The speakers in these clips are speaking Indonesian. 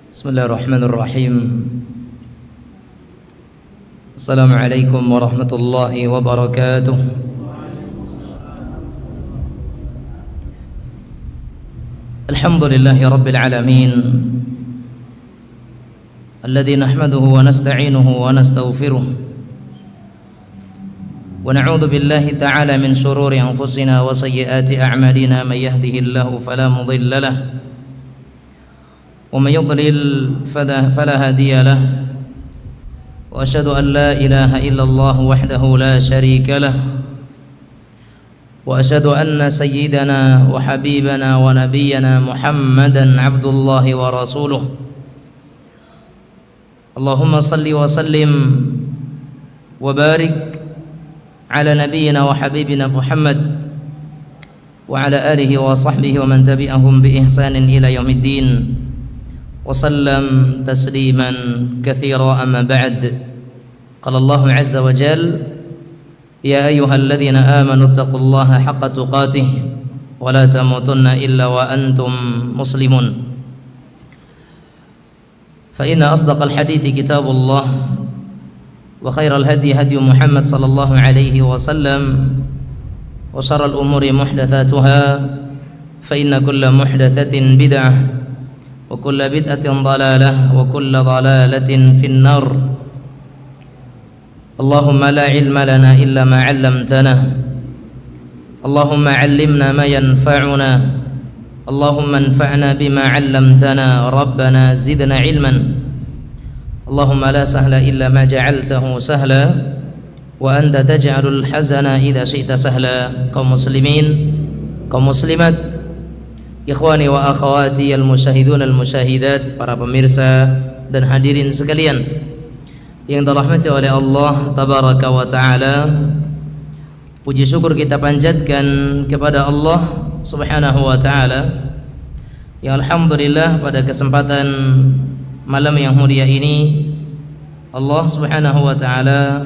Bismillahirrahmanirrahim. Assalamualaikum warahmatullahi wabarakatuh. Alhamdulillahi rabbil alamin, alladzi nahmaduhu wa nasta'inuhu wa nastaghfiruh wa na'udzu billahi ta'ala min shururi anfusina wa sayyiati a'malina, may yahdihillahu fala mudilla lahu ومن يضلل فلا هادي له وأشهد أن لا إله إلا الله وحده لا شريك له وأشهد أن سيدنا وحبيبنا ونبينا محمدا عبد الله ورسوله اللهم صل وسلم وبارك على نبينا وحبيبنا محمد وعلى آله وصحبه ومن تبعهم بإحسان إلى يوم الدين وسلم تسليما كثيرا. أما بعد، قال الله عز وجل: يا أيها الذين آمنوا اتقوا الله حق تقاته ولا تموتن إلا وأنتم مسلمون. فإن أصدق الحديث كتاب الله وخير الهدي هدي محمد صلى الله عليه وسلم وشر الأمور محدثاتها فإن كل محدثة بدعة وكل بدعة ضلالة وكل ضلالة في النار. اللهم لا علم لنا إلا ما علمتنا، اللهم علمنا ما ينفعنا، اللهم انفعنا بما علمتنا، ربنا زدنا علما. اللهم لا سهل إلا ما جعلته سهلا وأنت تجعل الحزن إذا شئت سهلا. kaum muslimin, kaum muslimat, ikhwani wa akhwati al-musyahidun al-musyahidat, para pemirsa dan hadirin sekalian yang dirahmati oleh Allah tabaraka wa taala, puji syukur kita panjatkan kepada Allah subhanahu wa taala yang alhamdulillah pada kesempatan malam yang mulia ini Allah subhanahu wa taala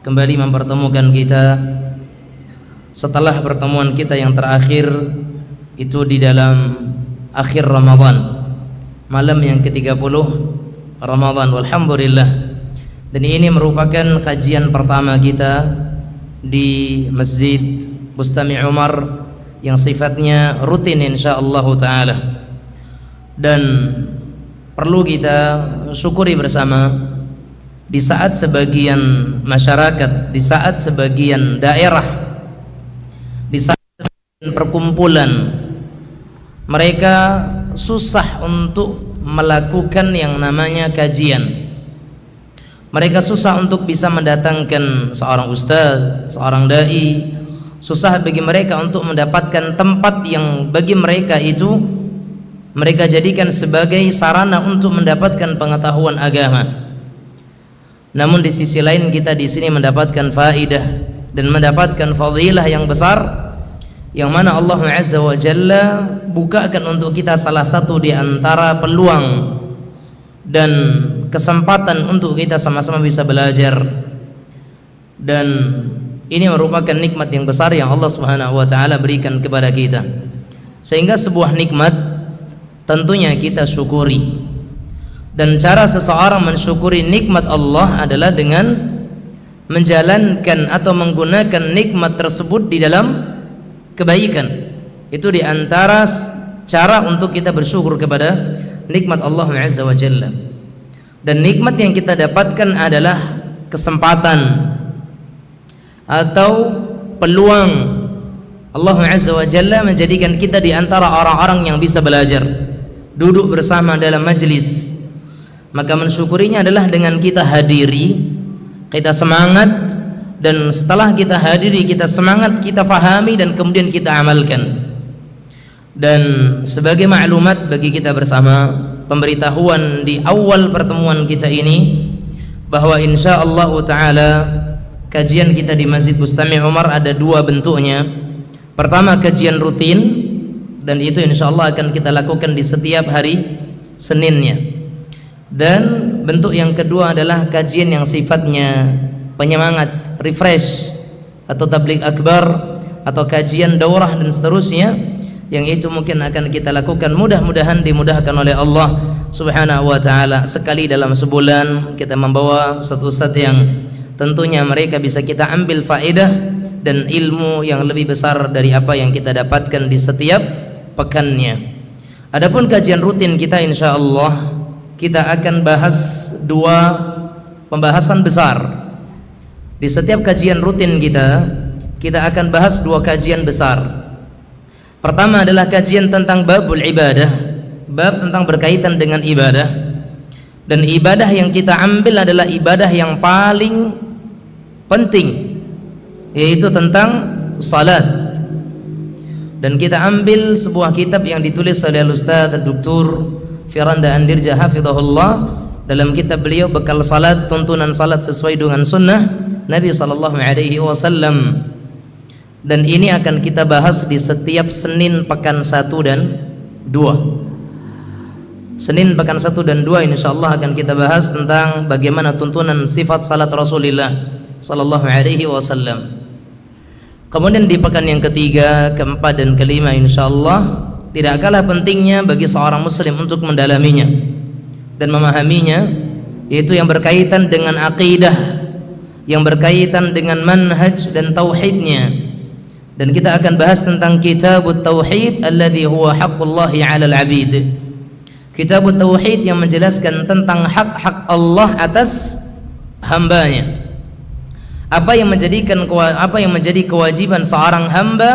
kembali mempertemukan kita setelah pertemuan kita yang terakhir itu di dalam akhir Ramadan, malam yang ke-30 Ramadan, walhamdulillah. Dan ini merupakan kajian pertama kita di Masjid Bustami Umar yang sifatnya rutin insyaallah taala. Dan perlu kita syukuri bersama, di saat sebagian masyarakat, di saat sebagian daerah, di saat sebagian perkumpulan mereka susah untuk melakukan yang namanya kajian. Mereka susah untuk bisa mendatangkan seorang ustaz, seorang dai. Susah bagi mereka untuk mendapatkan tempat yang bagi mereka itu mereka jadikan sebagai sarana untuk mendapatkan pengetahuan agama. Namun di sisi lain kita di sini mendapatkan faidah dan mendapatkan fadilah yang besar, yang mana Allah Azza wa Jalla bukakan untuk kita salah satu di antara peluang dan kesempatan untuk kita sama-sama bisa belajar. Dan ini merupakan nikmat yang besar yang Allah Subhanahu wa taala berikan kepada kita, sehingga sebuah nikmat tentunya kita syukuri. Dan cara seseorang mensyukuri nikmat Allah adalah dengan menjalankan atau menggunakan nikmat tersebut di dalam kebaikan. Itu di antara cara untuk kita bersyukur kepada nikmat Allah Azza wa Jalla. Dan nikmat yang kita dapatkan adalah kesempatan atau peluang Allah Azza wa Jalla menjadikan kita di antara orang-orang yang bisa belajar, duduk bersama dalam majlis. Maka mensyukurinya adalah dengan kita hadiri, kita semangat, dan setelah kita hadiri, kita semangat, kita fahami, dan kemudian kita amalkan. Dan sebagai maklumat bagi kita bersama, pemberitahuan di awal pertemuan kita ini, bahwa insyaallah ta'ala kajian kita di Masjid Bustami Umar ada dua bentuknya. Pertama, kajian rutin, dan itu insyaallah akan kita lakukan di setiap hari Seninnya. Dan bentuk yang kedua adalah kajian yang sifatnya penyemangat, refresh, atau tabligh akbar, atau kajian daurah dan seterusnya, yang itu mungkin akan kita lakukan mudah-mudahan dimudahkan oleh Allah Subhanahu wa taala. Sekali dalam sebulan kita membawa ustaz-ustaz yang tentunya mereka bisa kita ambil faedah dan ilmu yang lebih besar dari apa yang kita dapatkan di setiap pekannya. Adapun kajian rutin kita, insyaallah kita akan bahas 2 pembahasan besar. Di setiap kajian rutin kita akan bahas 2 kajian besar. Pertama adalah kajian tentang babul ibadah, bab tentang berkaitan dengan ibadah. Dan ibadah yang kita ambil adalah ibadah yang paling penting, yaitu tentang salat. Dan kita ambil sebuah kitab yang ditulis oleh Ustaz Dr. Firanda Andirja hafizahullah. Dalam kitab beliau Bekal Salat, tuntunan salat sesuai dengan sunnah Nabi sallallahu alaihi wasallam. Dan ini akan kita bahas di setiap Senin pekan 1 dan 2. Senin pekan 1 dan 2 insyaallah akan kita bahas tentang bagaimana tuntunan sifat salat Rasulullah sallallahu alaihi wasallam. Kemudian di pekan yang ketiga, keempat dan kelima insyaallah tidak kalah pentingnya bagi seorang muslim untuk mendalaminya dan memahaminya, yaitu yang berkaitan dengan akidah, yang berkaitan dengan manhaj dan tauhidnya. Dan kita akan bahas tentang kitabut tauhid alladhi huwa haqqullahi 'alal 'abid. Kitabut tauhid yang menjelaskan tentang hak-hak Allah atas hambanya. Apa yang menjadi kewajiban seorang hamba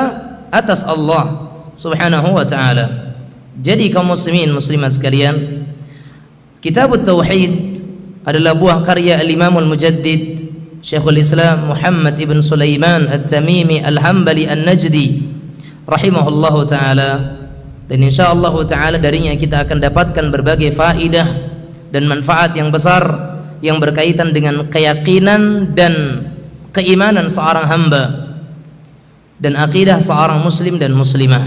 atas Allah Subhanahu wa taala. Jadi kaum muslimin muslimat sekalian, Kitabut Tauhid adalah buah karya Al-Imam Al-Mujaddid Syekhul Islam Muhammad ibn Sulaiman At-Tamimi Al-Hambali An-Najdi rahimahullahu taala. Dan insyaallah taala darinya kita akan dapatkan berbagai faidah dan manfaat yang besar yang berkaitan dengan keyakinan dan keimanan seorang hamba dan akidah seorang muslim dan muslimah.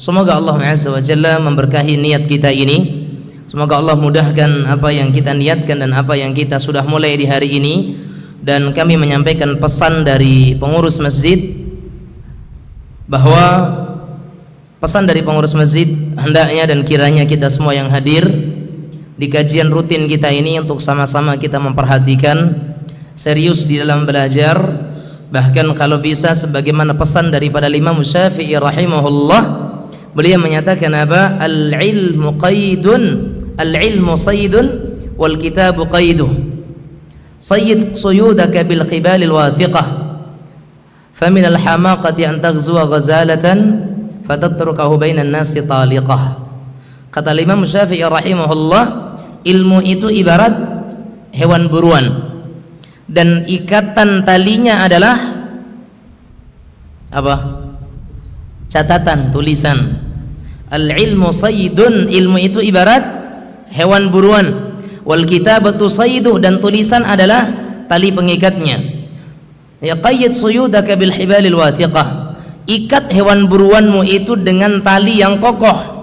Semoga Allah Azza wa Jalla memberkahi niat kita ini. Semoga Allah mudahkan apa yang kita niatkan dan apa yang kita sudah mulai di hari ini. Dan kami menyampaikan pesan dari pengurus masjid, bahwa pesan dari pengurus masjid hendaknya dan kiranya kita semua yang hadir di kajian rutin kita ini untuk sama-sama kita memperhatikan, serius di dalam belajar. Bahkan kalau bisa sebagaimana pesan daripada Imam Syafi'i rahimahullah, beliau menyatakan apa? Al-ilmu qaidun, al-ilmu saydun, wal kitabu qaiduh. Sayyid suyudaka bil khibalil wathiqah, famin al-hamaqati an taghzuwa ghazalatan fatatrukahu bainan nasi taliqah. Kata Imam Syafi'i rahimahullah, ilmu itu ibarat hewan buruan, dan ikatan talinya adalah apa? Catatan, tulisan. Al-ilmu saydun, ilmu itu ibarat hewan buruan. Wal kitabatu sayduh, dan tulisan adalah tali pengikatnya. Ya qayyid suyudaka bil hibalil wathiqah, ikat hewan buruanmu itu dengan tali yang kokoh.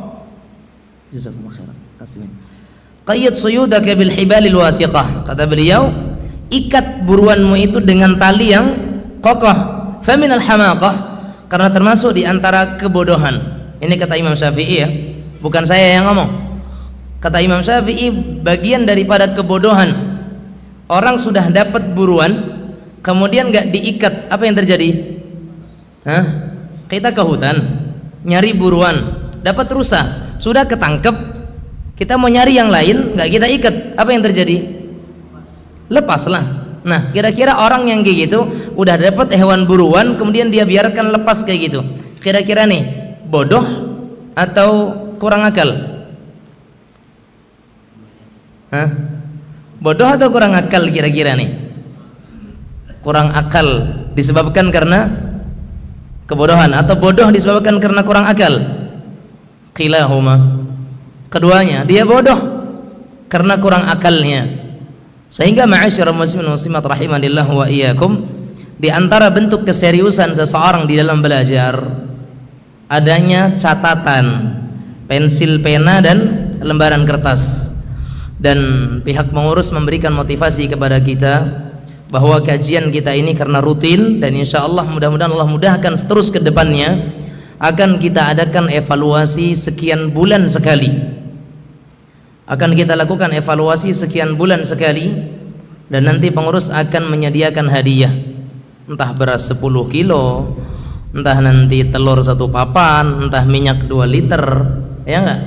Jazakumullah khairan. Kasih. Qayyid suyudaka bil hibalil wathiqah, kata beliau, ikat buruanmu itu dengan tali yang kokoh. Faminal hamaqah, karena termasuk di antara kebodohan. Ini kata Imam Syafi'i ya, bukan saya yang ngomong. Kata Imam Syafi'i, bagian daripada kebodohan, orang sudah dapat buruan kemudian gak diikat, apa yang terjadi? Kita ke hutan nyari buruan, dapat rusa, sudah ketangkep, kita mau nyari yang lain, gak kita ikat, apa yang terjadi? Lepaslah. Nah, kira-kira orang yang kayak gitu udah dapat hewan buruan kemudian dia biarkan lepas kayak gitu, kira-kira nih bodoh atau kurang akal? Bodoh atau kurang akal kira-kira nih? Kurang akal disebabkan karena kebodohan, atau bodoh disebabkan karena kurang akal? Qilahuma, keduanya. Dia bodoh karena kurang akalnya. Sehingga ma'asyiral muslimin muslimat rahimanillah wa iyyakum, di antara bentuk keseriusan seseorang di dalam belajar adanya catatan, pensil, pena dan lembaran kertas. Dan pihak pengurus memberikan motivasi kepada kita bahwa kajian kita ini karena rutin, dan insya Allah mudah-mudahan Allah mudahkan terus ke depannya, akan kita adakan evaluasi sekian bulan sekali. Akan kita lakukan evaluasi sekian bulan sekali, dan nanti pengurus akan menyediakan hadiah, entah beras 10 kilo, entah nanti telur 1 papan, entah minyak 2 liter, ya enggak?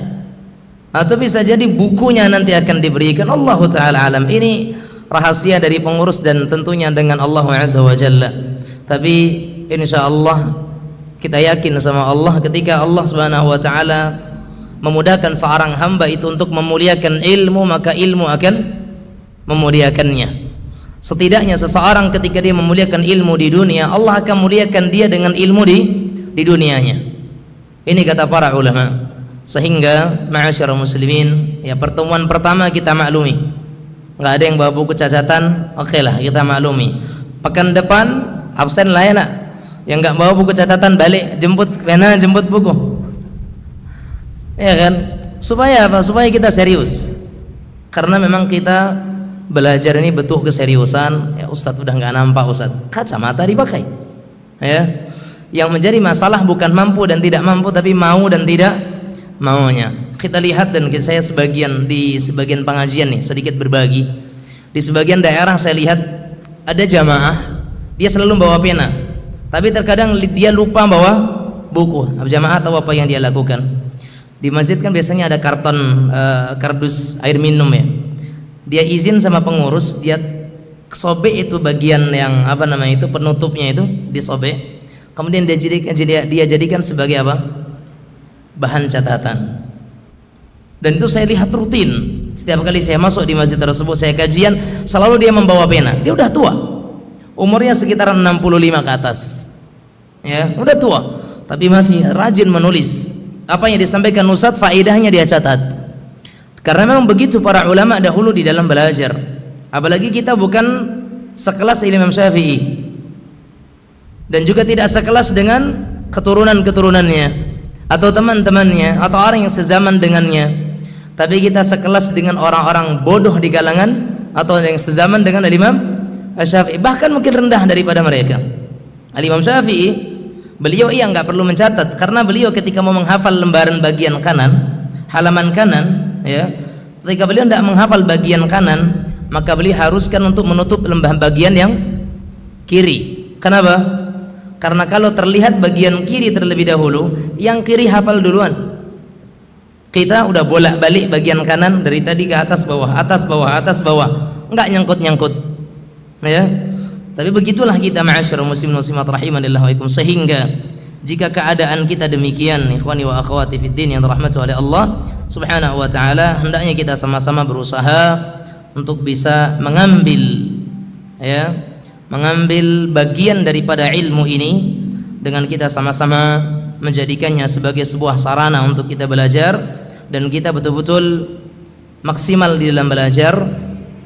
Atau bisa jadi bukunya nanti akan diberikan. Allahu ta'ala alam. Ini rahasia dari pengurus dan tentunya dengan Allah Azza wa Jalla. Tapi insya Allah kita yakin sama Allah, ketika Allah Subhanahu wa ta'ala memudahkan seorang hamba itu untuk memuliakan ilmu, maka ilmu akan memuliakannya. Setidaknya seseorang ketika dia memuliakan ilmu di dunia, Allah akan muliakan dia dengan ilmu di dunianya. Ini kata para ulama. Sehingga ma'asyiral muslimin, ya, pertemuan pertama kita maklumi, nggak ada yang bawa buku catatan, oke lah, kita maklumi. Pekan depan absen lah ya nak, yang nggak bawa buku catatan balik jemput pena, jemput buku, ya kan? Supaya apa? Supaya kita serius. Karena memang kita belajar ini butuh keseriusan. Ya, Ustadz udah nggak nampak Ustadz, kacamata dipakai. Ya, yang menjadi masalah bukan mampu dan tidak mampu, tapi mau dan tidak maunya. Kita lihat, dan saya di sebagian pengajian nih sedikit berbagi. Di sebagian daerah saya lihat ada jamaah, dia selalu bawa pena, tapi terkadang dia lupa bawa buku. Jamaah tahu apa yang dia lakukan? Di masjid kan biasanya ada karton kardus air minum ya. Dia izin sama pengurus, dia sobek itu bagian yang apa namanya itu penutupnya itu disobek. Kemudian dia jadikan sebagai apa? Bahan catatan. Dan itu saya lihat rutin. Setiap kali saya masuk di masjid tersebut, saya kajian, selalu dia membawa pena. Dia udah tua, umurnya sekitar 65 ke atas, ya, udah tua, tapi masih rajin menulis. Apa yang disampaikan Ustadz, faedahnya dia catat. Karena memang begitu para ulama dahulu di dalam belajar. Apalagi kita bukan sekelas Imam Syafi'i, dan juga tidak sekelas dengan keturunan-keturunannya atau teman-temannya atau orang yang sezaman dengannya, tapi kita sekelas dengan orang-orang bodoh di kalangan atau yang sezaman dengan Imam Syafi'i, bahkan mungkin rendah daripada mereka. Imam Syafi'i, beliau nggak perlu mencatat, karena beliau ketika mau menghafal lembaran bagian kanan, halaman kanan, ya, ketika beliau tidak menghafal bagian kanan, maka beliau haruskan untuk menutup bagian yang kiri. Kenapa? Karena kalau terlihat bagian kiri terlebih dahulu, yang kiri hafal duluan. Kita udah bolak-balik bagian kanan dari tadi ke atas bawah, atas bawah, atas bawah, nggak nyangkut-nyangkut, ya. Tapi begitulah kita, ma'asyiral muslimin muslimat rahimanillah wa ikum. Sehingga jika keadaan kita demikian, ikhwani wa akhwati fid din yang dirahmati oleh Allah Subhanahu wa taala, hendaknya kita sama-sama berusaha untuk bisa mengambil, ya, mengambil bagian daripada ilmu ini dengan kita sama-sama menjadikannya sebagai sebuah sarana untuk kita belajar, dan kita betul-betul maksimal di dalam belajar.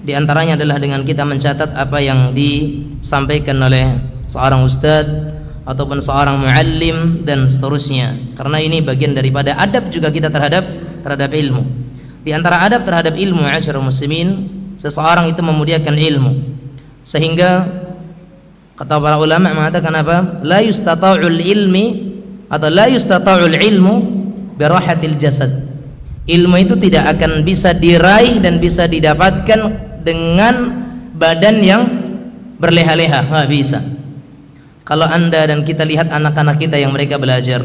Di antaranya adalah dengan kita mencatat apa yang disampaikan oleh seorang ustadz ataupun seorang muallim dan seterusnya, karena ini bagian daripada adab juga kita terhadap ilmu. Di antara adab terhadap ilmu, ma'asyiral muslimin, seseorang itu memuliakan ilmu, sehingga kata para ulama mengatakan apa? La yustata'ul ilmi atau la yustata'ul ilmu birahatil jasad. Ilmu itu tidak akan bisa diraih dan bisa didapatkan dengan badan yang berleha-leha, nggak bisa. Kalau anda dan kita lihat anak-anak kita yang mereka belajar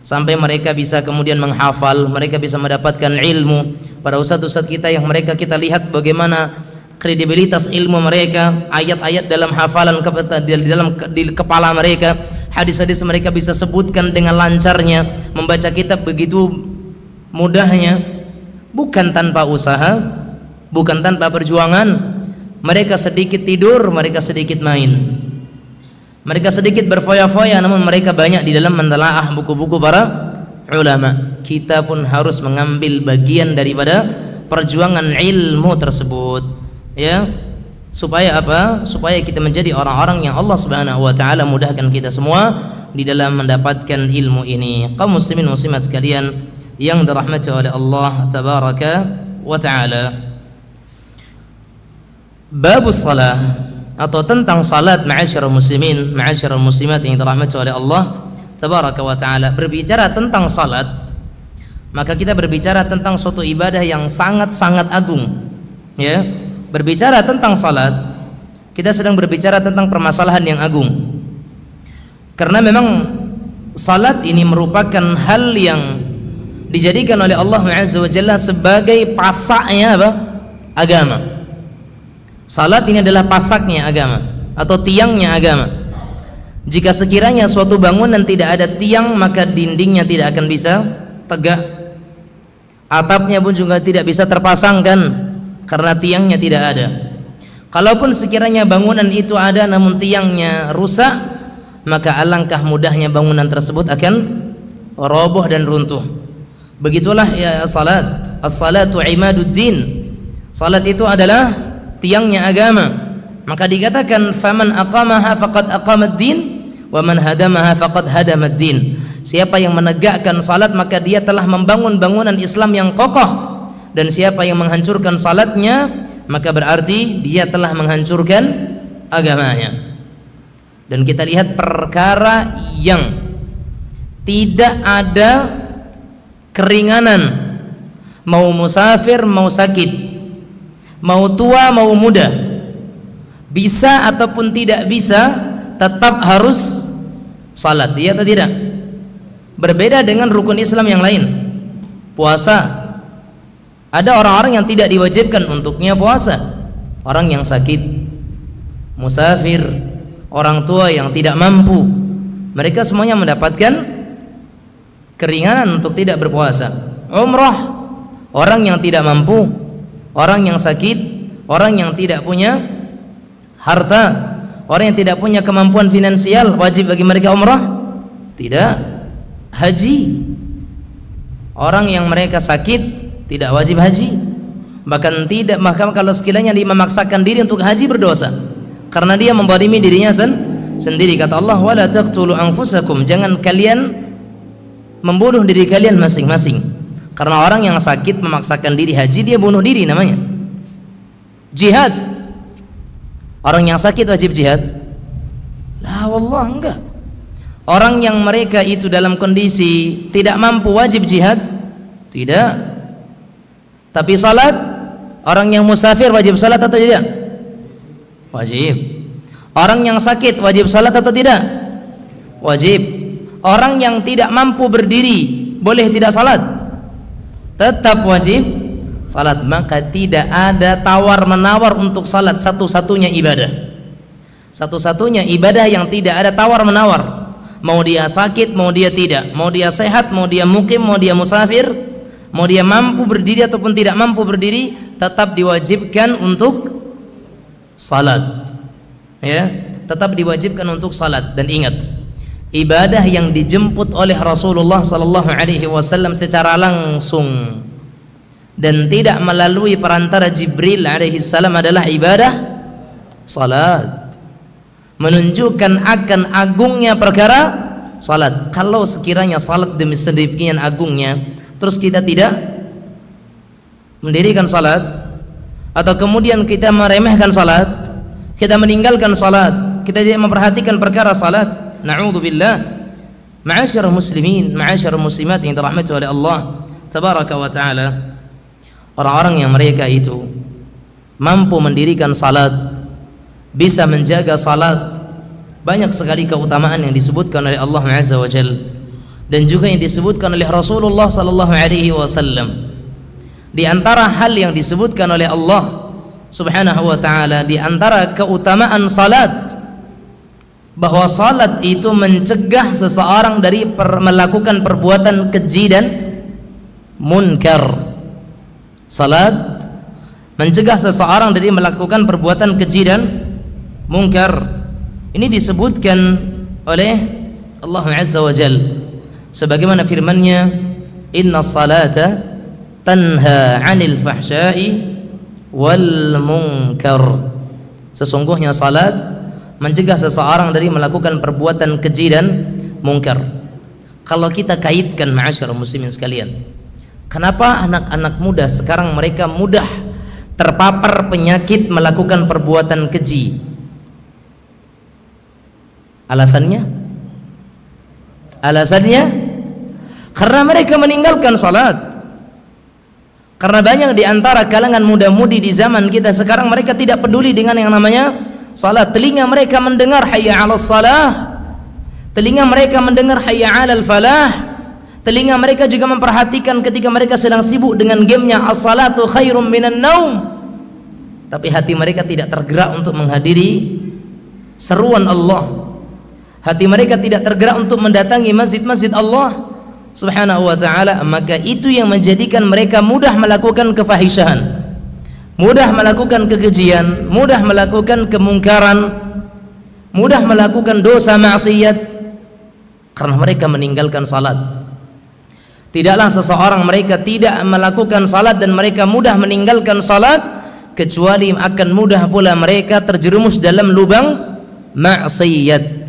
sampai mereka bisa kemudian menghafal, mereka bisa mendapatkan ilmu. Para ustadz-ustadz kita yang mereka kita lihat bagaimana kredibilitas ilmu mereka, ayat-ayat dalam hafalan di kepala mereka, hadis-hadis mereka bisa sebutkan dengan lancarnya, membaca kitab begitu mudahnya, bukan tanpa usaha, bukan tanpa perjuangan. Mereka sedikit tidur, mereka sedikit main, mereka sedikit berfoya-foya, namun mereka banyak di dalam mentelaah buku-buku para ulama. Kita pun harus mengambil bagian daripada perjuangan ilmu tersebut, ya, supaya apa? Supaya kita menjadi orang-orang yang Allah Subhanahu wa taala mudahkan kita semua di dalam mendapatkan ilmu ini. Kaum muslimin muslimat sekalian yang dirahmati oleh Allah tabaraka wa taala. Babus salah atau tentang salat, ma'asyiral muslimin, ma'asyiral muslimat yang dirahmati oleh Allah tabaraka wa taala. Berbicara tentang salat, maka kita berbicara tentang suatu ibadah yang sangat-sangat agung. Ya, berbicara tentang salat, kita sedang berbicara tentang permasalahan yang agung. Karena memang salat ini merupakan hal yang dijadikan oleh Allah Azza wa Jalla sebagai pasaknya apa? Agama. Salat ini adalah pasaknya agama atau tiangnya agama. Jika sekiranya suatu bangunan tidak ada tiang, maka dindingnya tidak akan bisa tegak, atapnya pun juga tidak bisa terpasangkan karena tiangnya tidak ada. Kalaupun sekiranya bangunan itu ada namun tiangnya rusak, maka alangkah mudahnya bangunan tersebut akan roboh dan runtuh. Begitulah ya salat. As-salatu imaduddin. Salat itu adalah tiangnya agama. Maka dikatakan faman aqamaha faqad aqamad-din wa man hadamaha faqad hadamad-din. Siapa yang menegakkan salat maka dia telah membangun bangunan Islam yang kokoh, dan siapa yang menghancurkan salatnya maka berarti dia telah menghancurkan agamanya. Dan kita lihat perkara yang tidak ada keringanan, mau musafir mau sakit, mau tua mau muda, bisa ataupun tidak bisa, tetap harus salat, iya atau tidak? Berbeda dengan rukun Islam yang lain. Puasa, ada orang-orang yang tidak diwajibkan untuknya puasa. Orang yang sakit, musafir, orang tua yang tidak mampu, mereka semuanya mendapatkan keringanan untuk tidak berpuasa. Umrah, orang yang tidak mampu, orang yang sakit, orang yang tidak punya harta, orang yang tidak punya kemampuan finansial, wajib bagi mereka umrah? Tidak. Haji, orang yang mereka sakit tidak wajib haji, bahkan tidak, maka kalau sekiranya dia memaksakan diri untuk haji berdosa karena dia membalimi dirinya sendiri. Kata Allah, wala taqtulu anfusakum, jangan kalian membunuh diri kalian masing-masing. Karena orang yang sakit memaksakan diri haji, dia bunuh diri namanya. Jihad, orang yang sakit wajib jihad? La wallah, enggak. Orang yang mereka itu dalam kondisi tidak mampu wajib jihad? Tidak. Tapi salat, orang yang musafir wajib salat atau tidak? Wajib. Orang yang sakit wajib salat atau tidak? Wajib. Orang yang tidak mampu berdiri boleh tidak salat? Tetap wajib salat. Maka tidak ada tawar-menawar untuk salat, satu-satunya ibadah. Satu-satunya ibadah yang tidak ada tawar-menawar. Mau dia sakit, mau dia tidak, mau dia sehat, mau dia mukim, mau dia musafir, mau dia mampu berdiri ataupun tidak mampu berdiri, tetap diwajibkan untuk salat. Ya, tetap diwajibkan untuk salat. Dan ingat, ibadah yang dijemput oleh Rasulullah sallallahu alaihi wasallam secara langsung dan tidak melalui perantara Jibril alaihi salam adalah ibadah salat. Menunjukkan akan agungnya perkara salat. Kalau sekiranya salat demi sedemikian agungnya, terus kita tidak mendirikan salat, atau kemudian kita meremehkan salat, kita meninggalkan salat, kita tidak memperhatikan perkara salat, na'udzubillah. Ma'asyarul muslimin, ma'asyarul muslimat yang dirahmati oleh Allah tabaraka wa ta'ala, orang-orang yang mereka itu mampu mendirikan salat, bisa menjaga salat, banyak sekali keutamaan yang disebutkan oleh Allah Azza wa Jalla dan juga yang disebutkan oleh Rasulullah sallallahu alaihi wasallam. Di antara hal yang disebutkan oleh Allah Subhanahu wa taala, di antara keutamaan salat, bahwa salat itu mencegah seseorang dari melakukan perbuatan keji dan munkar. Salat mencegah seseorang dari melakukan perbuatan keji dan munkar. Ini disebutkan oleh Allah Azza wa Jalla sebagaimana firman-Nya, inna salata tanha 'anil fahsya'i wal munkar. Sesungguhnya salat mencegah seseorang dari melakukan perbuatan keji dan munkar. Kalau kita kaitkan ma'asyarul muslimin sekalian, kenapa anak-anak muda sekarang mereka mudah terpapar penyakit melakukan perbuatan keji? Alasannya Karena mereka meninggalkan salat. Karena banyak di antara kalangan muda-mudi di zaman kita sekarang, mereka tidak peduli dengan yang namanya salat. Telinga mereka mendengar hayya 'alas salah, telinga mereka mendengar hayya 'alal falah, telinga mereka juga memperhatikan ketika mereka sedang sibuk dengan gamenya as-salatu khairum minan naum. Tapi hati mereka tidak tergerak untuk menghadiri seruan Allah. Hati mereka tidak tergerak untuk mendatangi masjid-masjid Allah Subhanahu wa ta'ala. Maka itu yang menjadikan mereka mudah melakukan kefahishahan, mudah melakukan kekejian, mudah melakukan kemungkaran, mudah melakukan dosa maksiat, karena mereka meninggalkan salat. Tidaklah seseorang mereka tidak melakukan salat dan mereka mudah meninggalkan salat, kecuali akan mudah pula mereka terjerumus dalam lubang maksiat.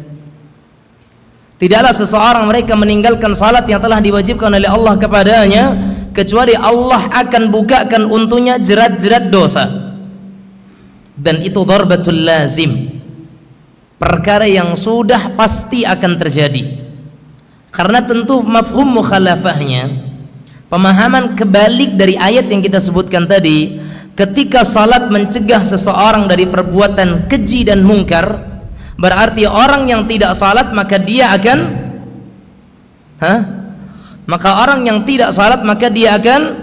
Tidaklah seseorang mereka meninggalkan salat yang telah diwajibkan oleh Allah kepadanya, kecuali Allah akan bukakan untuknya jerat-jerat dosa. Dan itu darbatul lazim, perkara yang sudah pasti akan terjadi. Karena tentu mafhum mukhalafahnya, pemahaman kebalik dari ayat yang kita sebutkan tadi, ketika salat mencegah seseorang dari perbuatan keji dan mungkar, berarti orang yang tidak salat maka dia akan orang yang tidak salat maka dia akan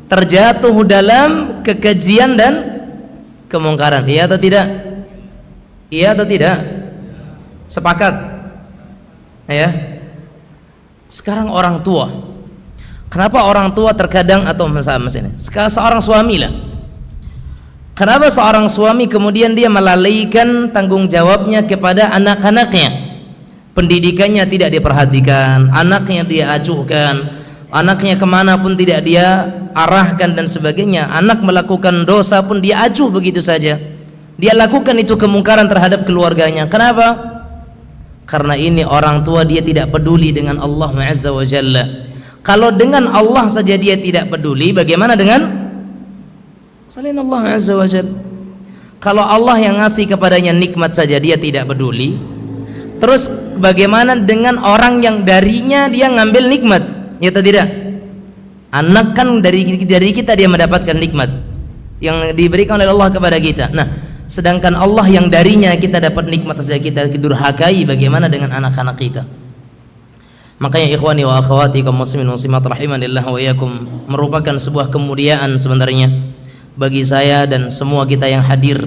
terjatuh dalam kekejian dan kemungkaran. Iya atau tidak? Iya atau tidak? Sepakat? Ya. Sekarang orang tua, kenapa orang tua terkadang, atau misalnya seorang suami lah, kenapa seorang suami kemudian dia melalaikan tanggung jawabnya kepada anak-anaknya? Pendidikannya tidak diperhatikan, anaknya dia acuhkan, anaknya kemana pun tidak dia arahkan dan sebagainya. Anak melakukan dosa pun dia acuh begitu saja. Dia lakukan itu kemungkaran terhadap keluarganya. Kenapa? Karena ini orang tua dia tidak peduli dengan Allah Azza wa Jalla. Kalau dengan Allah saja dia tidak peduli, bagaimana dengan selain Allah Azza wa Jalla? Kalau Allah yang ngasih kepadanya nikmat saja dia tidak peduli, terus bagaimana dengan orang yang darinya dia ngambil nikmat? Ya atau tidak? Anak kan dari kita dia mendapatkan nikmat yang diberikan oleh Allah kepada kita. Nah, sedangkan Allah yang darinya kita dapat nikmat saja kita durhakai, bagaimana dengan anak-anak kita? Makanya ikhwani wa akhwati kaum muslimin muslimat rahimanillah wa iyyakum, merupakan sebuah kemuliaan sebenarnya bagi saya dan semua kita yang hadir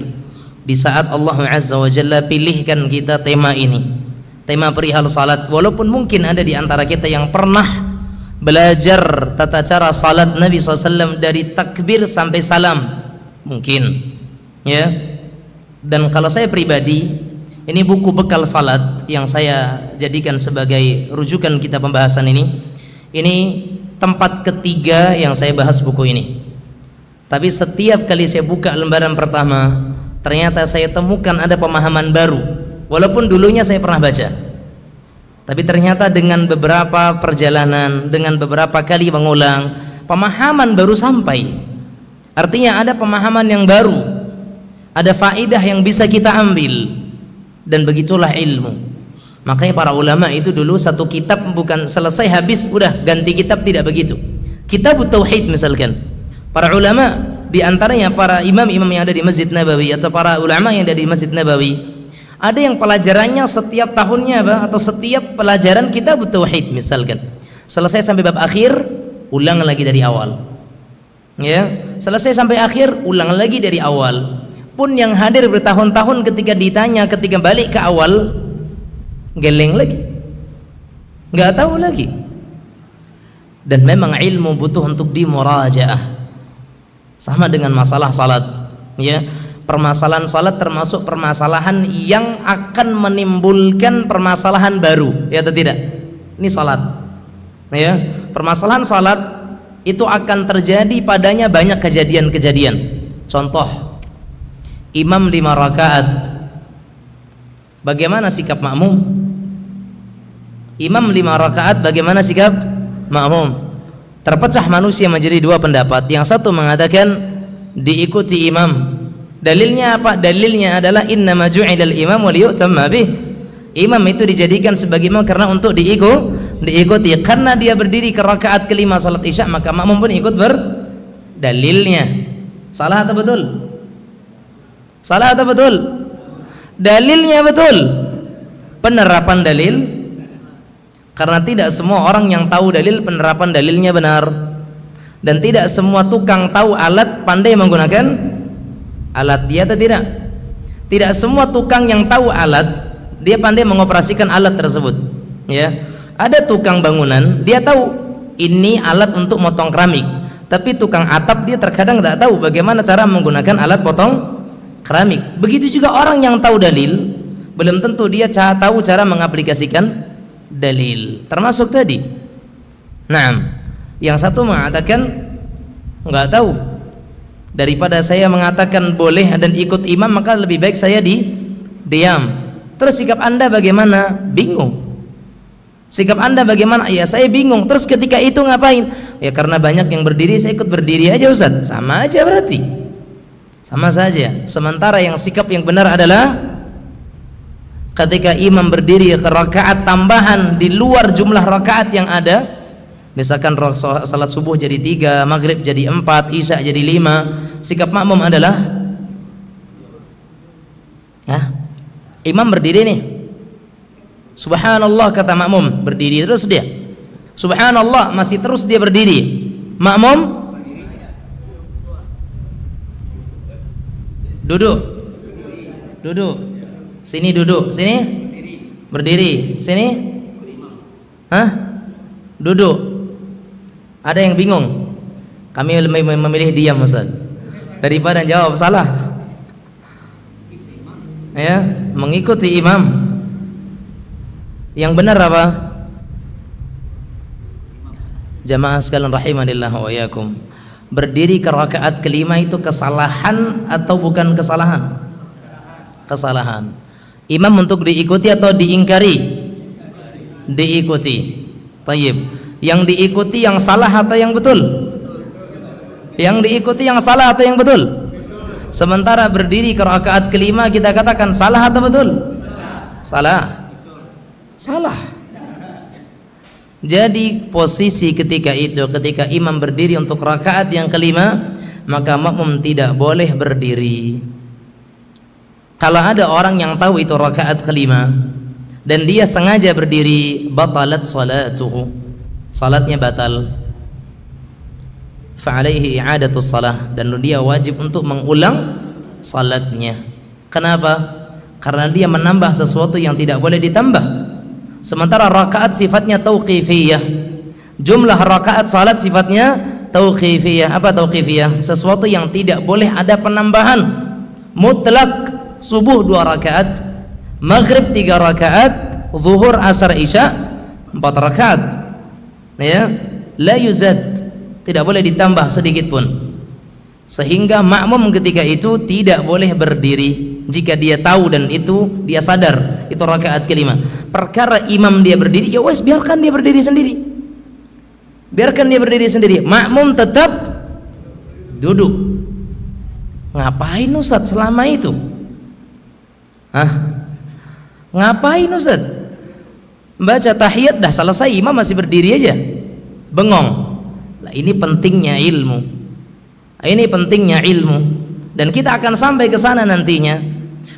di saat Allah Azza wa Jalla pilihkan kita tema ini, tema perihal salat. Walaupun mungkin ada di antara kita yang pernah belajar tata cara salat Nabi SAW dari takbir sampai salam, mungkin ya. Dan kalau saya pribadi, ini buku bekal salat yang saya jadikan sebagai rujukan kita pembahasan ini tempat ketiga yang saya bahas buku ini. Tapi setiap kali saya buka lembaran pertama, ternyata saya temukan ada pemahaman baru. Walaupun dulunya saya pernah baca, tapi ternyata dengan beberapa perjalanan, dengan beberapa kali mengulang, pemahaman baru sampai. Artinya ada pemahaman yang baru, ada faedah yang bisa kita ambil. Dan begitulah ilmu. Makanya para ulama itu dulu satu kitab bukan selesai habis udah ganti kitab, tidak begitu. Kitab Tauhid misalkan, para ulama di antaranya para imam-imam yang ada di Masjid Nabawi atau para ulama yang ada di Masjid Nabawi, ada yang pelajarannya setiap tahunnya atau setiap pelajaran kitab Tauhid misalkan, selesai sampai bab akhir ulang lagi dari awal, ya, selesai sampai akhir ulang lagi dari awal. Pun yang hadir bertahun-tahun ketika ditanya, ketika balik ke awal, geleng lagi, nggak tahu lagi. Dan memang ilmu butuh untuk dimurajaah. Sama dengan masalah salat, ya, permasalahan salat termasuk permasalahan yang akan menimbulkan permasalahan baru, ya atau tidak? Ini salat, ya, permasalahan salat itu akan terjadi padanya banyak kejadian-kejadian. Contoh, imam 5 rakaat, bagaimana sikap makmum? Imam 5 rakaat, bagaimana sikap makmum? Terpecah manusia menjadi dua pendapat. Yang satu mengatakan diikuti imam. Dalilnya apa? Dalilnya adalah innama ju'ilal imam wa liyutamma bih. Imam itu dijadikan sebagai imam karena untuk diikuti karena dia berdiri ke rakaat kelima salat Isya, maka makmum pun ikut berdalilnya. Salah atau betul? Salah atau betul? Dalilnya betul. Penerapan dalil, karena tidak semua orang yang tahu dalil penerapan dalilnya benar, dan tidak semua tukang tahu alat pandai menggunakan alat dia atau tidak. Tidak semua tukang yang tahu alat dia pandai mengoperasikan alat tersebut, ya. Ada tukang bangunan dia tahu ini alat untuk motong keramik, tapi tukang atap dia terkadang tidak tahu bagaimana cara menggunakan alat potong keramik. Begitu juga orang yang tahu dalil belum tentu dia tahu cara mengaplikasikan dalil. Termasuk tadi, nah, yang satu mengatakan nggak tahu, daripada saya mengatakan boleh dan ikut imam maka lebih baik saya diam. Terus sikap Anda bagaimana? Bingung. Sikap Anda bagaimana? Ya saya bingung. Terus ketika itu ngapain? Ya karena banyak yang berdiri saya ikut berdiri aja Ustaz. Sama aja berarti, sama saja. Sementara yang sikap yang benar adalah ketika imam berdiri ke rakaat tambahan di luar jumlah rakaat yang ada, misalkan salat subuh jadi 3, maghrib jadi 4, isya jadi 5, sikap makmum adalah imam berdiri nih, subhanallah kata makmum, berdiri terus dia, subhanallah masih terus dia berdiri, makmum duduk, sini duduk, sini berdiri, sini duduk. Ada yang bingung, kami memilih diam Ustaz daripada jawab salah, ya, mengikuti imam. Yang benar apa? Jamaah sekalian rahimanillah wa iyyakum, berdiri ke rakaat kelima itu kesalahan atau bukan kesalahan? Kesalahan. Imam untuk diikuti atau diingkari? Diikuti. Tayyib. Yang diikuti yang salah atau yang betul? Yang diikuti yang salah atau yang betul? Sementara berdiri ke rakaat kelima kita katakan salah atau betul? Salah. Salah. Jadi posisi ketika itu, ketika imam berdiri untuk rakaat yang kelima, maka makmum tidak boleh berdiri. Kalau ada orang yang tahu itu rakaat kelima dan dia sengaja berdiri, batalat salatuhu, salatnya batal, fa'alaihi i'adatus salah, dan dia wajib untuk mengulang salatnya. Kenapa? Karena dia menambah sesuatu yang tidak boleh ditambah. Sementara rakaat sifatnya tauqifiyah, jumlah rakaat salat sifatnya tauqifiyah. Apa tauqifiyah? Sesuatu yang tidak boleh ada penambahan. Mutlak. Subuh 2 rakaat, maghrib 3 rakaat, zuhur, asar, isya 4 rakaat, ya, la yuzad, tidak boleh ditambah sedikit pun. Sehingga makmum ketika itu tidak boleh berdiri jika dia tahu dan itu dia sadar itu rakaat kelima. Perkara imam dia berdiri, ya wes biarkan dia berdiri sendiri, biarkan dia berdiri sendiri, makmum tetap duduk. Ngapain Ustaz selama itu? Ngapain Ustaz? Baca tahiyat dah selesai, imam masih berdiri aja, bengong. Nah, ini pentingnya ilmu. Ini pentingnya ilmu, dan kita akan sampai ke sana nantinya.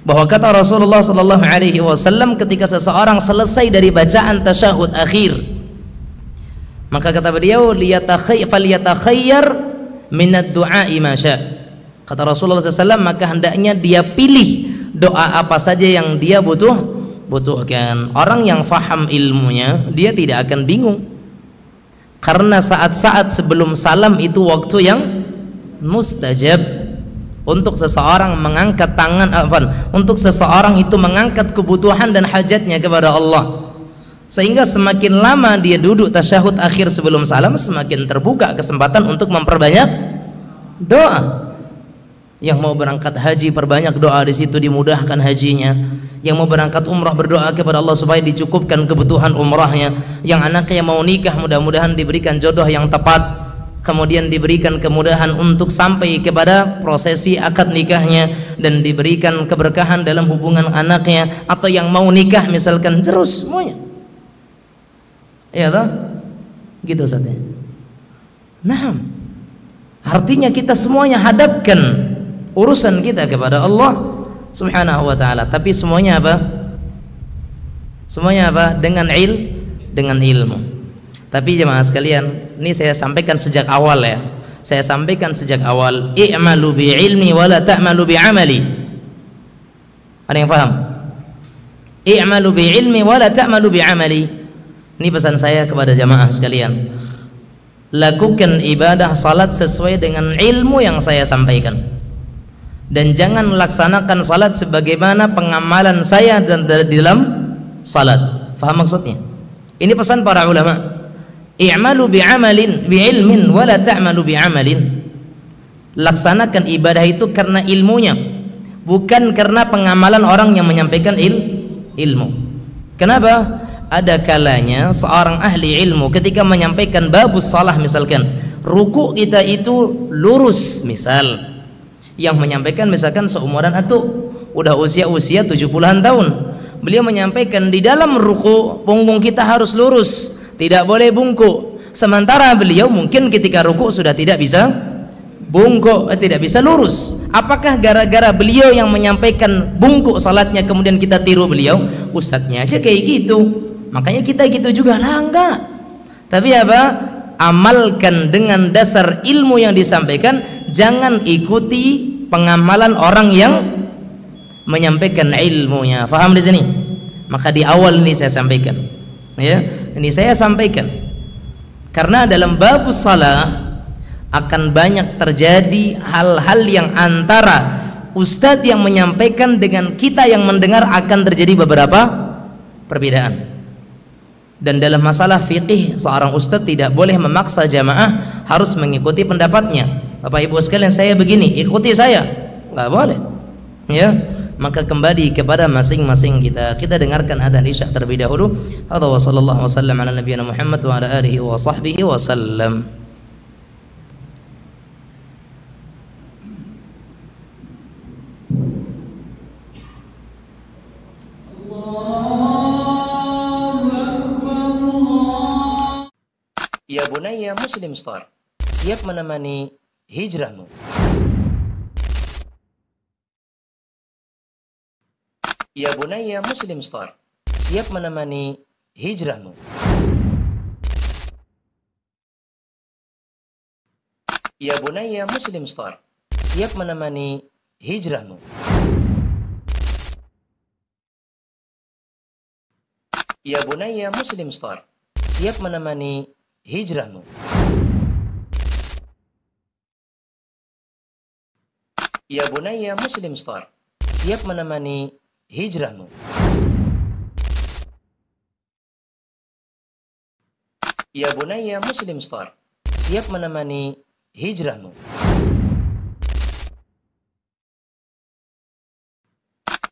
Bahwa kata Rasulullah sallallahu alaihi wasallam, ketika seseorang selesai dari bacaan tasyahud akhir, maka kata beliau, falyatakhayyar minad du'a ma syaa. Kata Rasulullah SAW, maka hendaknya dia pilih doa apa saja yang dia butuhkan. Orang yang faham ilmunya, dia tidak akan bingung, karena saat-saat sebelum salam itu waktu yang mustajab untuk seseorang mengangkat tangan, untuk seseorang itu mengangkat kebutuhan dan hajatnya kepada Allah. Sehingga semakin lama dia duduk tasyahud akhir sebelum salam, semakin terbuka kesempatan untuk memperbanyak doa. Yang mau berangkat haji, perbanyak doa di situ, dimudahkan hajinya. Yang mau berangkat umrah, berdoa kepada Allah supaya dicukupkan kebutuhan umrahnya. Yang anaknya mau nikah, mudah-mudahan diberikan jodoh yang tepat, kemudian diberikan kemudahan untuk sampai kepada prosesi akad nikahnya, dan diberikan keberkahan dalam hubungan anaknya. Atau yang mau nikah misalkan, terus semuanya. Iya toh? Gitu saja. Nah, artinya kita semuanya hadapkan urusan kita kepada Allah Subhanahu wa taala. Tapi semuanya apa? Semuanya apa? Dengan ilmu. Tapi jemaah sekalian, ini saya sampaikan sejak awal ya. Saya sampaikan sejak awal, i'malu bi ilmi wa la ta'malu bi amali. Ada yang paham? I'malu bi ilmi wa la ta'malu bi amali. Ini pesan saya kepada jamaah sekalian. Lakukan ibadah salat sesuai dengan ilmu yang saya sampaikan. Dan jangan melaksanakan salat sebagaimana pengamalan saya dan di dalam salat. Faham maksudnya? Ini pesan para ulama. I'malu bi'amalin bi'ilmin wa la ta'malu bi'amalin. Laksanakan ibadah itu karena ilmunya, bukan karena pengamalan orang yang menyampaikan ilmu. Kenapa? Ada kalanya seorang ahli ilmu ketika menyampaikan babus salah, misalkan ruku kita itu lurus, misal yang menyampaikan misalkan seumuran antum, udah usia 70-an tahun, beliau menyampaikan di dalam ruku punggung kita harus lurus, tidak boleh bungkuk. Sementara beliau mungkin ketika ruku sudah tidak bisa bungkuk, tidak bisa lurus. Apakah gara-gara beliau yang menyampaikan bungkuk salatnya kemudian kita tiru beliau? Ustadznya aja kayak gitu, makanya kita gitu juga lah? Enggak. Tapi apa? Amalkan dengan dasar ilmu yang disampaikan, jangan ikuti pengamalan orang yang menyampaikan ilmunya. Faham di sini? Maka di awal ini saya sampaikan, ya, ini saya sampaikan karena dalam babus salah akan banyak terjadi hal-hal yang antara ustadz yang menyampaikan dengan kita yang mendengar akan terjadi beberapa perbedaan. Dan dalam masalah fikih, seorang ustadz tidak boleh memaksa jamaah harus mengikuti pendapatnya. Bapak Ibu sekalian, saya begini, ikuti saya, nggak boleh, ya. Maka kembali kepada masing-masing kita. Kita dengarkan adzan Isya terlebih dahulu. Hadza wa sallallahu wasallam ala nabiyina Muhammad wa ala alihi wa sahbihi wasallam. Ya bunayya Muslim Store, siap menemani hijrahmu. Ya bunayya Muslim Store, siap menemani hijrahmu. Ya bunayya Muslim Store, siap menemani hijrahmu. Ya bunayya Muslim Store, siap menemani hijrahmu. Ya bunayya Muslim Store, siap menemani hijrahmu. Ya bunayya Muslim Store, siap menemani hijrahmu.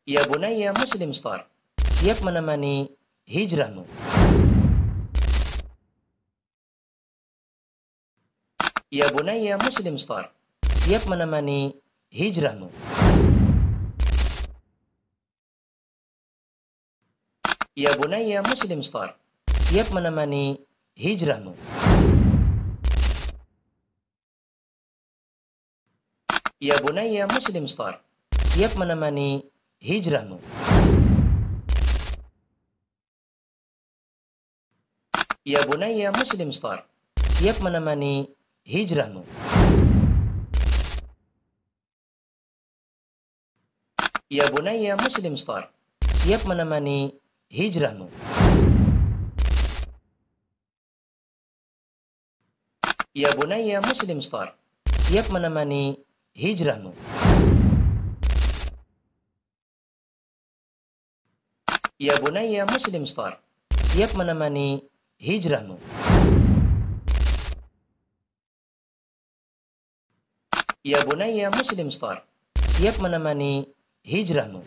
Ya bunayya Muslim Store, siap menemani hijrahmu. Ya bunayya Muslim Store, siap menemani hijrahmu. Ya bunayya Muslim Store, siap menemani hijrahmu. Ya bunayya Muslim Store, siap menemani hijrahmu. Ya bunayya Muslim Store, siap menemani hijrahmu. Ya bunayya Muslim Store, siap menemani hijrahmu. Ya bunayya Muslim Store, siap menemani hijrahmu. Ya bunayya Muslim Store, siap menemani hijrahmu. Ya bunayya Muslim Store, siap menemani hijrahmu.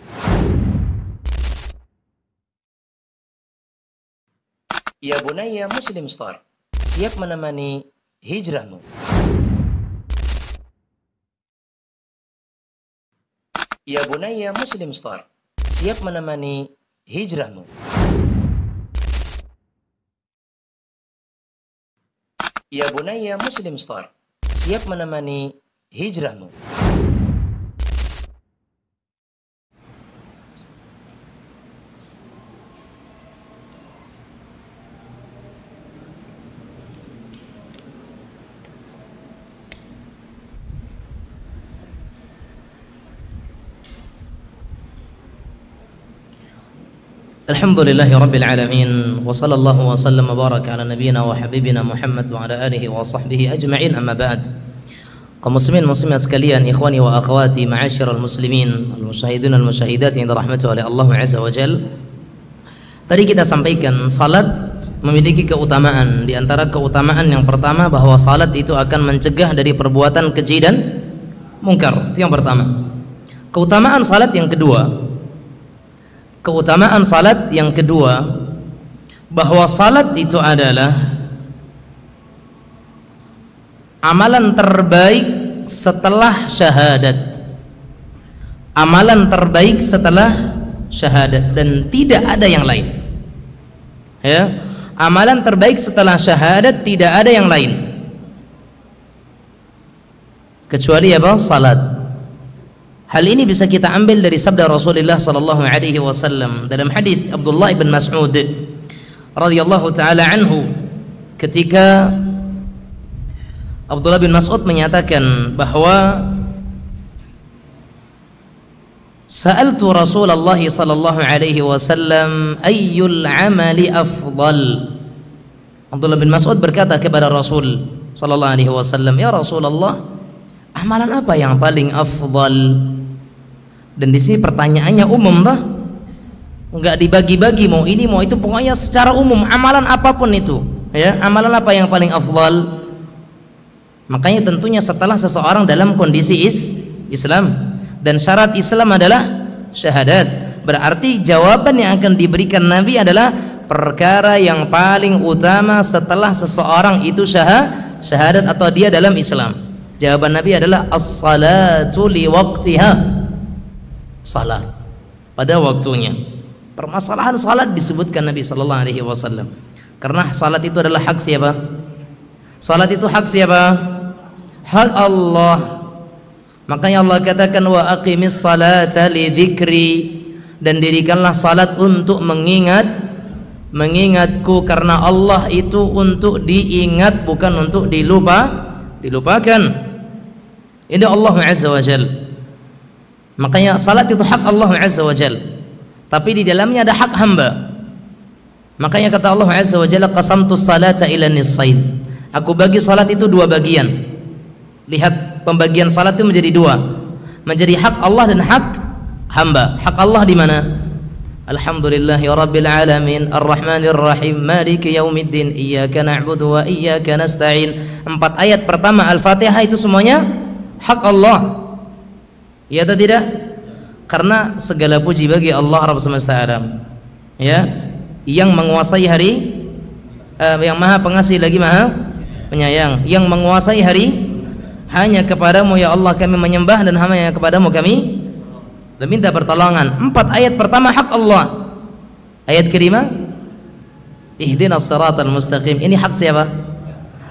Ya bunayya Muslim Store, siap menemani hijrahmu. Ya bunayya Muslim Store, siap menemani hijrahmu. Ya Bunaya Muslim Store, siap menemani hijrahmu. Alhamdulillahi Rabbil Alamin, wa sallallahu wa sallam wa baraka ala nabiyina wa habibina Muhammad wa ala alihi wa sahbihi ajma'in, amma ba'd. Kaum muslimin muslimat sekalian, ikhwani wa akhwati, ma'asyiral muslimin, al-musyahidin al-musyahidat yang dirahmati oleh Allah Azza wa Jalla. Tadi kita sampaikan salat memiliki keutamaan. Di antara keutamaan yang pertama bahwa salat itu akan mencegah dari perbuatan keji dan mungkar. Itu yang pertama. Keutamaan salat yang kedua, bahwa salat itu adalah amalan terbaik setelah syahadat. Amalan terbaik setelah syahadat dan tidak ada yang lain. Ya, amalan terbaik setelah syahadat tidak ada yang lain. Kecuali apa? Salat. Hal ini bisa kita ambil dari sabda Rasulullah sallallahu alaihi wasallam dalam hadis Abdullah bin Mas'ud radhiyallahu taala anhu, ketika Abdullah bin Mas'ud menyatakan bahwa sa'altu Rasulullah sallallahu alaihi wasallam ayyul amali afdal. Abdullah bin Mas'ud berkata kepada Rasul sallallahu alaihi wasallam, ya Rasulullah, amalan apa yang paling afdal? Dan di sini pertanyaannya umum dah, enggak dibagi-bagi mau ini mau itu, pokoknya secara umum amalan apapun itu, ya, amalan apa yang paling afdal? Makanya tentunya setelah seseorang dalam kondisi Islam, dan syarat Islam adalah syahadat. Berarti jawaban yang akan diberikan Nabi adalah perkara yang paling utama setelah seseorang itu syahadat atau dia dalam Islam. Jawaban Nabi adalah as-salatu li waqtiha, salat pada waktunya. Permasalahan salat disebutkan Nabi sallallahu alaihi wasallam karena salat itu adalah hak siapa? Salat itu hak siapa? Hak Allah. Makanya Allah katakan wa aqimis salata li dzikri, dan dirikanlah salat untuk mengingatku, karena Allah itu untuk diingat bukan untuk dilupakan. Ini Allah Azza wa Jalla. Makanya salat itu hak Allah Azza wa Jalla, tapi di dalamnya ada hak hamba. Makanya kata Allah Azza wa Jalla, qasamtu salata ila nisfain, aku bagi salat itu dua bagian. Lihat, pembagian salat itu menjadi dua, menjadi hak Allah dan hak hamba. Hak Allah di mana? Alhamdulillahi rabbil alamin, arrahmanir rahim, maliki yaumiddin, iyyaka na'budu wa iyyaka nasta'in. 4 ayat pertama Al-Fatihah itu semuanya hak Allah. Ya atau tidak? Karena segala puji bagi Allah Rabb semesta alam, ya, yang menguasai hari, yang maha pengasih lagi maha penyayang, yang menguasai hari. Hanya kepadamu ya Allah kami menyembah, dan hanya kepadamu kami meminta pertolongan. 4 ayat pertama hak Allah. Ayat kelima, ihdinas siratal mustaqim, ini hak siapa?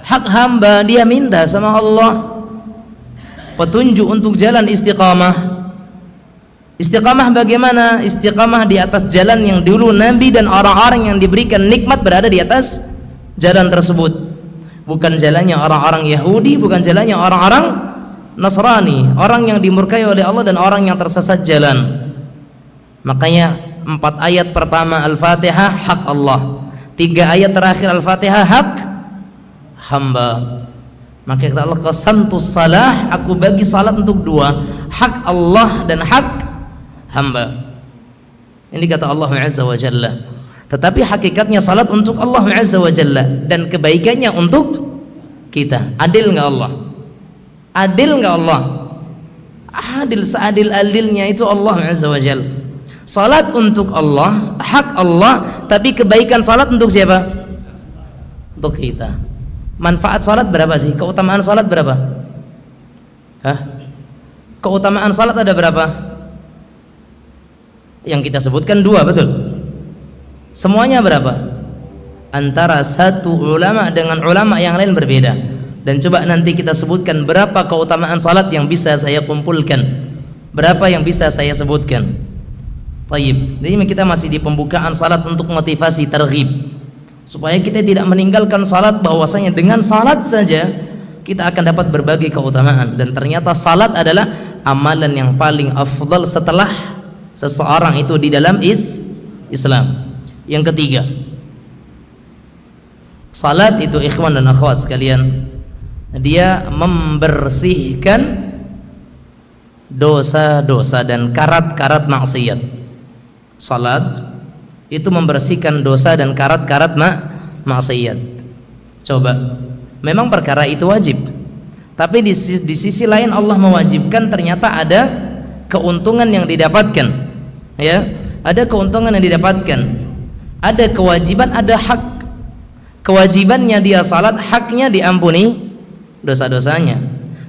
Hak hamba. Dia minta sama Allah petunjuk untuk jalan istiqamah. Istiqamah bagaimana? Istiqamah di atas jalan yang dulu Nabi dan orang-orang yang diberikan nikmat berada di atas jalan tersebut. Bukan jalannya orang-orang Yahudi, bukan jalannya orang-orang Nasrani, orang yang dimurkai oleh Allah dan orang yang tersesat jalan. Makanya 4 ayat pertama Al-Fatihah hak Allah, 3 ayat terakhir Al-Fatihah hak hamba. Maka kata Allah, qasamtus salah, aku bagi salat untuk dua, hak Allah dan hak hamba. Ini kata Allah Azza wa Jalla. Tetapi hakikatnya salat untuk Allah Azza wa Jalla, dan kebaikannya untuk kita. Adil enggak Allah? Adil enggak Allah? Adil, seadil-adilnya itu Allah Azza wa Jalla. Salat untuk Allah, hak Allah, tapi kebaikan salat untuk siapa? Untuk kita. Manfaat salat berapa sih? Keutamaan salat berapa? Keutamaan salat ada berapa? Yang kita sebutkan 2, betul? Semuanya berapa? antara satu ulama dengan ulama yang lain berbeda. Dan coba nanti kita sebutkan berapa keutamaan salat yang bisa saya kumpulkan, berapa yang bisa saya sebutkan. Taib. Jadi kita masih di pembukaan salat untuk motivasi targhib, supaya kita tidak meninggalkan salat, bahwasanya dengan salat saja kita akan dapat berbagai keutamaan. Dan ternyata salat adalah amalan yang paling afdal setelah seseorang itu di dalam Islam. Yang ketiga, salat itu ikhwan dan akhwat sekalian, dia membersihkan dosa-dosa dan karat-karat maksiat. Salat itu membersihkan dosa dan karat-karat maksiat. Coba, memang perkara itu wajib, tapi di sisi lain Allah mewajibkan, ternyata ada keuntungan yang didapatkan, ya, ada keuntungan yang didapatkan, ada kewajiban, ada hak. Kewajibannya dia salat, haknya diampuni dosa-dosanya.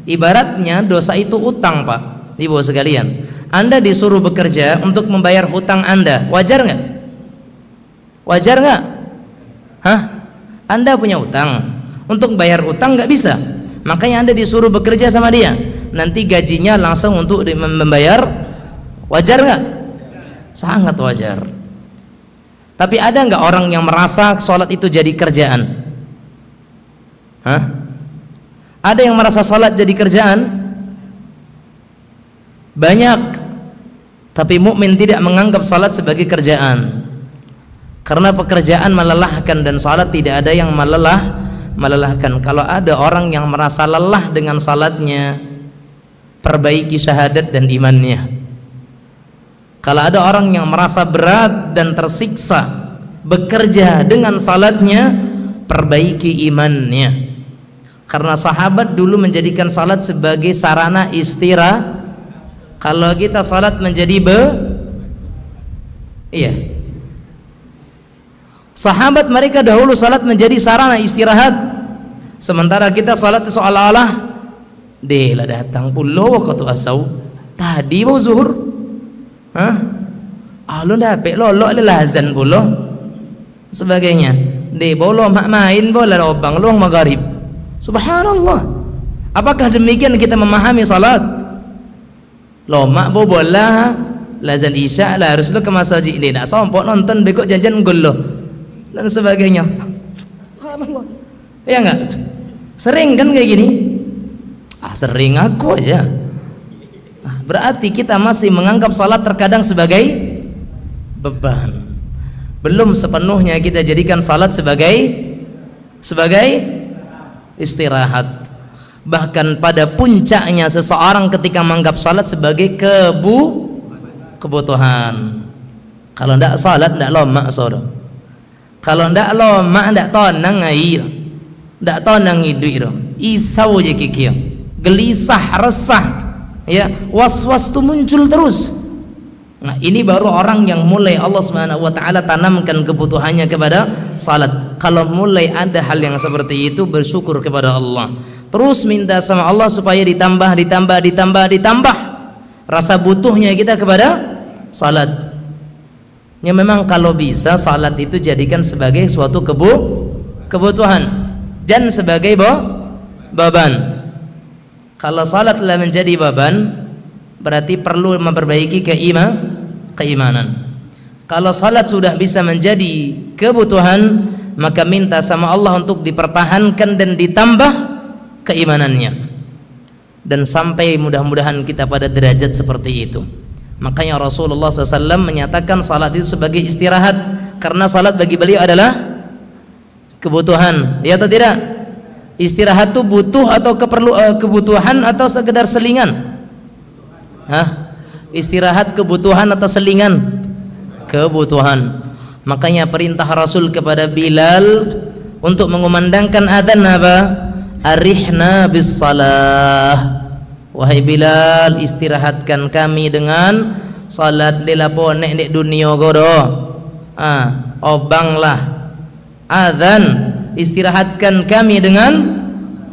Ibaratnya dosa itu utang, Pak, Ibu sekalian. Anda disuruh bekerja untuk membayar hutang Anda, wajar nggak? Wajar nggak? Hah? Anda punya utang, untuk bayar utang nggak bisa, makanya Anda disuruh bekerja sama dia, nanti gajinya langsung untuk membayar. Wajar nggak? Sangat wajar. Tapi ada nggak orang yang merasa sholat itu jadi kerjaan? Hah? Ada yang merasa sholat jadi kerjaan? Banyak. Tapi mukmin tidak menganggap sholat sebagai kerjaan, karena pekerjaan melelahkan dan sholat tidak ada yang melelahkan. Kalau ada orang yang merasa lelah dengan salatnya, perbaiki syahadat dan imannya. Kalau ada orang yang merasa berat dan tersiksa bekerja dengan salatnya, perbaiki imannya. Karena sahabat dulu menjadikan salat sebagai sarana istirahat. Kalau kita salat menjadi iya, sahabat mereka dahulu salat menjadi sarana istirahat, sementara kita salat seolah-olah deh lah datang pulau waktu asau tadi mau zuhur, hah? Lu dapet lolok azan pulau sebagainya, deh bolo mak main bola lobang luang magharib. Subhanallah, apakah demikian kita memahami salat? Lomak bo bola lazan isya lah harus lo ke masjid, dia tak sompok nonton bekok jajan gol lo dan sebagainya. Ya enggak? Sering kan kayak gini? Sering aku aja. Berarti kita masih menganggap salat terkadang sebagai beban. Belum sepenuhnya kita jadikan salat sebagai istirahat. Bahkan pada puncaknya seseorang ketika menganggap salat sebagai kebutuhan. Kalau ndak salat ndak lomak saudara. Kalau ndak lomak ndak tonang air, ndak tonang hidup, isau je kikir, gelisah, resah, ya, was-was itu muncul terus. Nah, ini baru orang yang mulai Allah Subhanahu wa taala tanamkan kebutuhannya kepada salat. Kalau mulai ada hal yang seperti itu, bersyukur kepada Allah. Terus minta sama Allah supaya ditambah rasa butuhnya kita kepada salat. Ya, memang kalau bisa salat itu jadikan sebagai suatu kebutuhan dan sebagai beban. Kalau salatlah menjadi beban, berarti perlu memperbaiki keimanan. Kalau salat sudah bisa menjadi kebutuhan, maka minta sama Allah untuk dipertahankan dan ditambah keimanannya, dan sampai mudah-mudahan kita pada derajat seperti itu. Makanya Rasulullah SAW menyatakan salat itu sebagai istirahat, karena salat bagi beliau adalah kebutuhan, ya atau tidak? Istirahat itu butuh atau kebutuhan atau sekedar selingan? Hah? Istirahat kebutuhan atau selingan? Kebutuhan. Makanya perintah Rasul kepada Bilal untuk mengumandangkan adzan apa? Arihna bis salah. Wahai Bilal, istirahatkan kami dengan salat. Delapo nek nek dunia godo. Obanglah adzan, istirahatkan kami dengan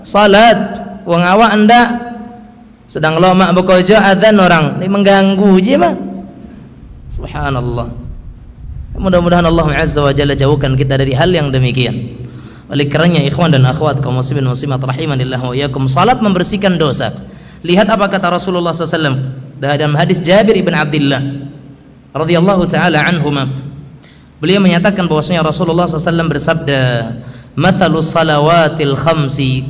salat. Wong awak anda sedang lomak bekerja adzan orang, ini mengganggu je mah. Subhanallah. Mudah-mudahan Allah Azza wa Jalla jauhkan kita dari hal yang demikian. Oleh karenanya ikhwan dan akhwat kaum muslimin muslimat rahimanillah wa iyyakum, salat membersihkan dosa. Lihat apa kata Rasulullah SAW dalam hadis Jabir ibn Abdullah radhiyallahu taala anhuma. Beliau menyatakan bahwasanya Rasulullah SAW bersabda, "Mathalus salawatil khamsi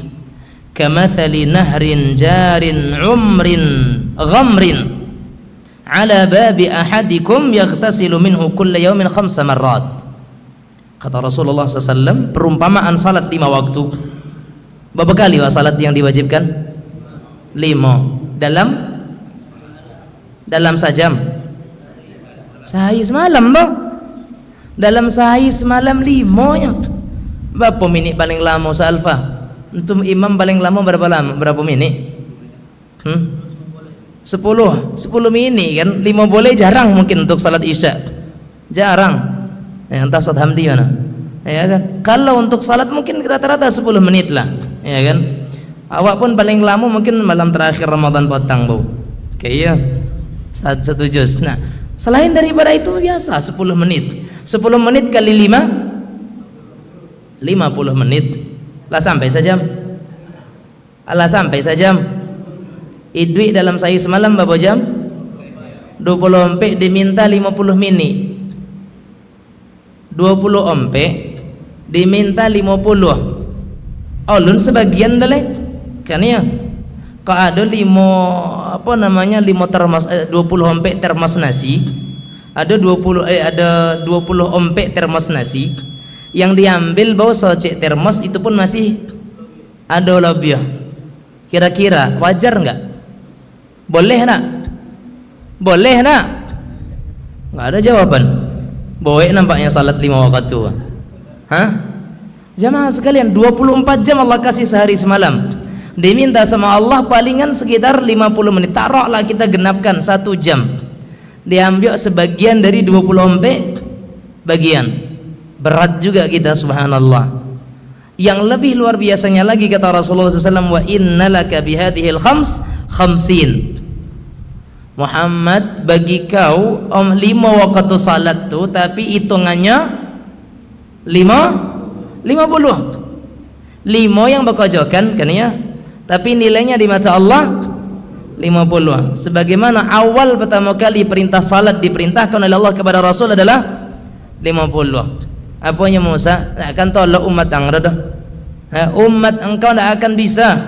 kamathali nahrin jarin umrin ghamrin ala babi ahadikum yaghtasilu minhu kulla yawmin 5 marrat." Kata Rasulullah SAW, perumpamaan salat 5 waktu. Berapa kali salat yang diwajibkan? 5. Dalam sajam. Sehari semalam toh. Dalam sehari semalam 5 nya. Berapa minit paling lama Alfa? Untuk imam paling lama berapa lama? Berapa minit? 10 mini kan, 5 boleh jarang mungkin untuk salat isya, jarang ya, entah Ustaz Hamdi mana ya kan. Kalau untuk salat mungkin rata-rata 10 menit lah ya kan. Awak pun paling lama mungkin malam terakhir Ramadan petang bau kayak satu juz. Nah selain daripada itu biasa 10 menit kali 5 50 menit lah sampai sajam. Idui dalam sehari semalam berapa jam? 24 diminta 50 minit. 20 ompe diminta 50. Ulun sebagian dalek kan ya. Kau ada 5 termos 20 ompe termos nasi. Ada 20 ompe termos nasi yang diambil bawa socek termos itu pun masih ada lebih. Kira-kira wajar enggak? Boleh nak? Nggak ada jawaban. Boleh nampaknya salat 5 waktu. Jamaah sekalian, 24 jam Allah kasih sehari semalam. Diminta sama Allah palingan sekitar 50 menit. Taruhlah kita genapkan 1 jam. Diambil sebagian dari 20 ompe bagian. Berat juga kita subhanallah. Yang lebih luar biasanya lagi kata Rasulullah SAW, wa innalaka bihadihil khamsin. Muhammad, bagi kau 5 waktu salat tu tapi hitungannya 50 yang berkojokan kan ya, tapi nilainya di mata Allah 50. Sebagaimana awal pertama kali perintah salat diperintahkan oleh Allah kepada Rasul adalah 50. Apanya Musa? Tak akan tolak umat angka dah. Umat engkau tak akan bisa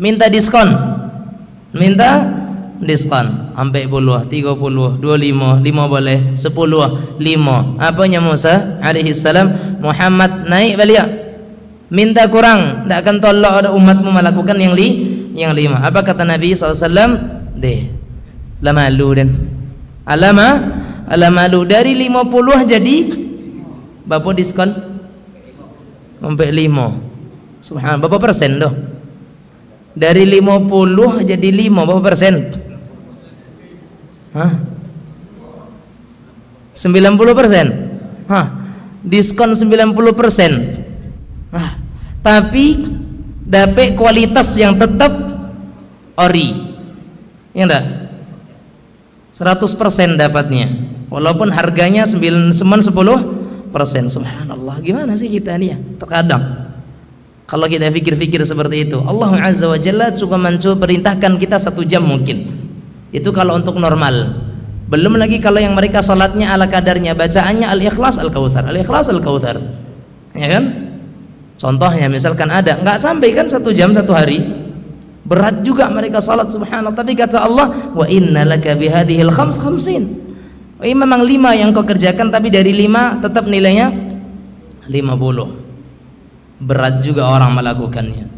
minta diskon sampai 10, 30, 25, 5 boleh, 10, 5. Apanya Musa alaihi salam? Muhammad naik balik minta kurang, tak akan tolak ada umatmu melakukan yang 5. Apa kata Nabi SAW? La malu dan ala malu dari 50 jadi berapa diskon? Sampai 5. Subhanallah, berapa persen doh? Dari 50 jadi 5, berapa persen? 90%. Diskon 90%. Tapi dapat kualitas yang tetap ori. Ya enggak? 100% dapatnya. Walaupun harganya 10%. Subhanallah, gimana sih kita nih ya? Terkadang kalau kita fikir-fikir seperti itu, Allah Azza wa Jalla juga perintahkan kita 1 jam mungkin. Itu kalau untuk normal. Belum lagi kalau yang mereka salatnya ala kadarnya, bacaannya al-ikhlas al-kautsar, al-ikhlas al-kautsar. Ya kan? Contohnya misalkan ada, enggak sampai kan 1 jam 1 hari. Berat juga mereka salat subhanallah, tapi kata Allah, wa innalaka bihadhil khamsin. Ini memang 5 yang kau kerjakan, tapi dari 5 tetap nilainya 50. Berat juga orang melakukannya,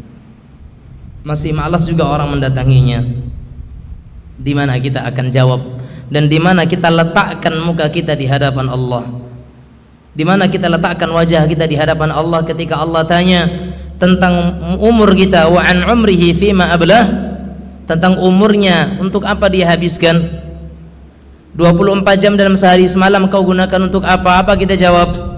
masih malas juga orang mendatanginya. Di mana kita akan jawab dan di mana kita letakkan muka kita di hadapan Allah, di mana kita letakkan wajah kita di hadapan Allah ketika Allah tanya tentang umur kita, wa an umrihi fima ablah, tentang umurnya untuk apa dia habiskan. 24 jam dalam sehari semalam kau gunakan untuk apa? Apa kita jawab?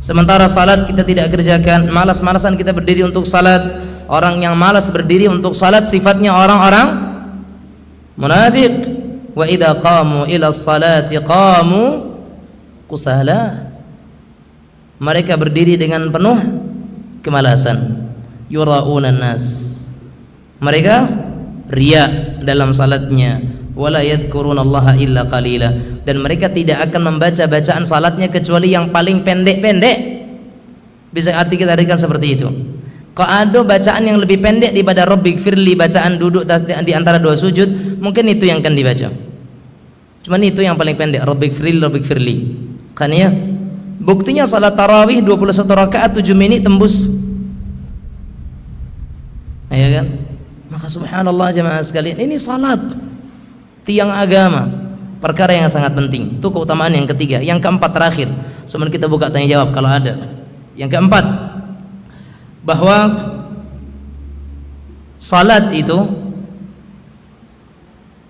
Sementara salat kita tidak kerjakan, malas-malasan kita berdiri untuk salat. Orang yang malas berdiri untuk salat sifatnya orang-orang munafik. Wa idza qamu ila salati qamu kusala. Mereka berdiri dengan penuh kemalasan. Yura'unan nas. Mereka riya dalam salatnya. Wala yadhkurunallaha illa qalila. Dan mereka tidak akan membaca bacaan salatnya kecuali yang paling pendek-pendek. Bisa kita artikan seperti itu. Kalau ada bacaan yang lebih pendek daripada Rabbighfirli, bacaan duduk di antara dua sujud, mungkin itu yang akan dibaca. Cuman itu yang paling pendek, Rabbighfirli. Kan ya? Buktinya salat tarawih 21 rakaat 7 menit tembus. Ya kan? Maka subhanallah jemaah sekalian, ini salat tiang agama, perkara yang sangat penting. Itu keutamaan yang ketiga. Yang keempat terakhir, sebelum kita buka tanya jawab kalau ada. Yang keempat, bahwa salat itu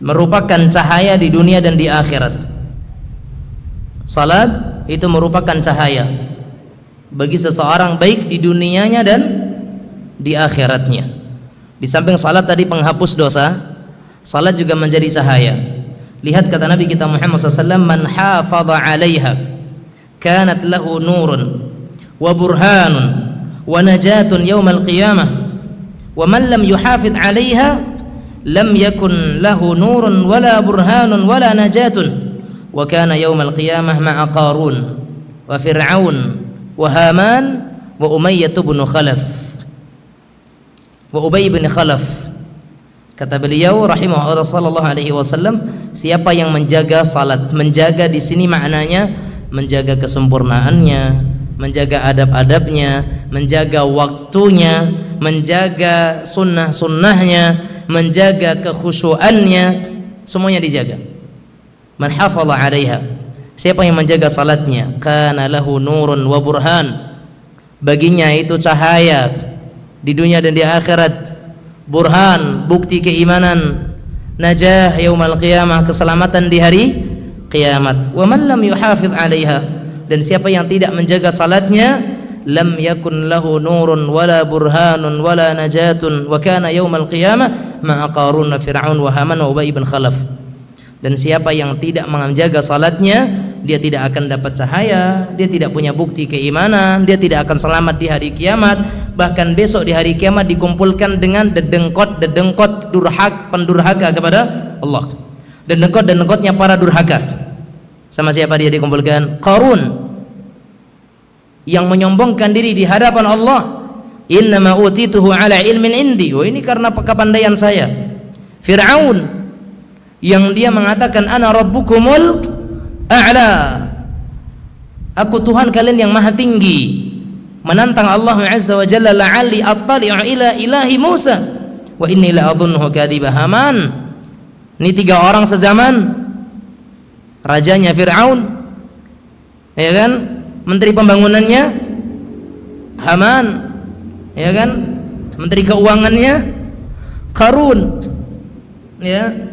merupakan cahaya di dunia dan di akhirat. Salat itu merupakan cahaya bagi seseorang baik di dunianya dan di akhiratnya. Di samping salat tadi penghapus dosa, salat juga menjadi cahaya. Lihat kata Nabi kita Muhammad SAW, man hafadha 'alaiha kanat lahu nurun wa burhanun wa najatun yaumal qiyamah wa man lam yuhafidh 'alaiha lam yakun lahu nurun wala burhanun wala najatun wa kana yaumal qiyamah ma'a Qarun wa Fir'aun wa Haman wa Umayyah bin Khalaf wa Ubay bin Khalaf. Kata beliau rahimahullah sallallahu alaihi wasallam, siapa yang menjaga salat, menjaga di sini maknanya menjaga kesempurnaannya, menjaga adab-adabnya, menjaga waktunya, menjaga sunnah-sunnahnya, menjaga kekhusyuannya, semuanya dijaga. Man hafadha 'alaiha, siapa yang menjaga salatnya, kana lahu nurun wa burhan, baginya itu cahaya di dunia dan di akhirat, burhan, bukti keimanan, najah yaumal qiyamah, keselamatan di hari kiamat. Wa man lam yuhafidh 'alaiha, dan siapa yang tidak menjaga salatnya, lam yakun lahu nurun wala burhanun wala najatun wa kana yaumal qiyamah ma'a Qarun Fir'aun wa Haman wa Ubay bin Khalaf. Dan siapa yang tidak menjaga salatnya, dia tidak akan dapat cahaya, dia tidak punya bukti keimanan, dia tidak akan selamat di hari kiamat. Bahkan besok di hari kiamat dikumpulkan dengan dedengkot pendurhaka kepada Allah. Dedengkotnya para durhaka. Sama siapa dia dikumpulkan? Qarun, yang menyombongkan diri di hadapan Allah. Innama utituhu ala ilmin indi, oh ini karena kepandaian saya. Fir'aun, yang dia mengatakan ana rabbukumul a'la, aku Tuhan kalian yang maha tinggi, menantang Allah Azza wa Jalla, la'alli attali'u ila ilahi Musa wa inni la'adhunnuhu kadhiba. Haman, ini tiga orang sezaman, rajanya Fir'aun, ya kan, menteri pembangunannya Haman, ya kan, menteri keuangannya Qarun, ya.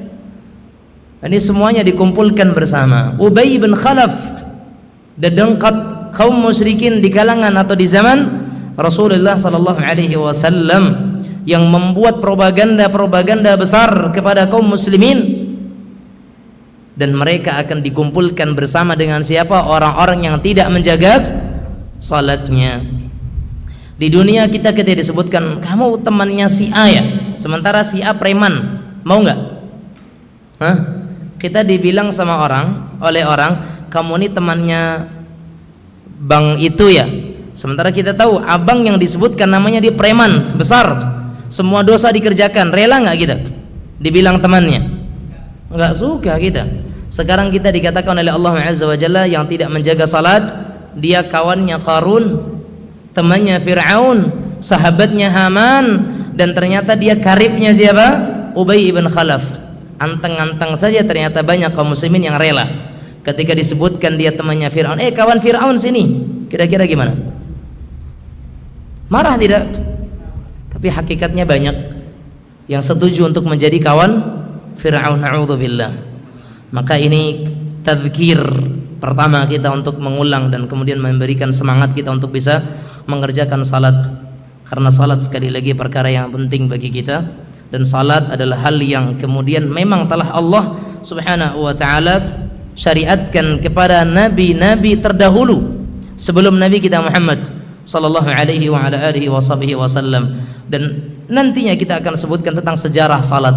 Ini semuanya dikumpulkan bersama. Ubay bin Khalaf, dedengkot kaum musyrikin di kalangan atau di zaman Rasulullah sallallahu alaihi wasallam, yang membuat propaganda besar kepada kaum muslimin. Dan mereka akan dikumpulkan bersama dengan siapa? Orang-orang yang tidak menjaga salatnya. Di dunia kita disebutkan, kamu temannya si A ya, sementara si A preman, mau nggak? Hah? Kita dibilang oleh orang, kamu ini temannya bang itu ya, sementara kita tahu abang yang disebutkan namanya dia preman besar, semua dosa dikerjakan. Rela nggak kita dibilang temannya? Nggak suka kita. Sekarang kita dikatakan oleh Allah Azza wa Jalla yang tidak menjaga salat, dia kawannya Qarun, temannya Fir'aun, sahabatnya Haman, dan ternyata dia karibnya siapa? Ubay ibn Khalaf. Anteng-anteng saja ternyata banyak kaum muslimin yang rela ketika disebutkan dia temannya Fir'aun. Kawan Fir'aun sini, kira-kira gimana? Marah tidak? Tapi hakikatnya banyak yang setuju untuk menjadi kawan Fir'aun, na'udzubillah. Maka ini tadzkir pertama kita untuk mengulang dan kemudian memberikan semangat kita untuk bisa mengerjakan salat, karena salat sekali lagi perkara yang penting bagi kita. Dan salat adalah hal yang kemudian memang telah Allah subhanahu wa ta'ala syariatkan kepada nabi-nabi terdahulu sebelum Nabi kita Muhammad sallallahu alaihi wa ala alihi wasallam. Dan nantinya kita akan sebutkan tentang sejarah salat.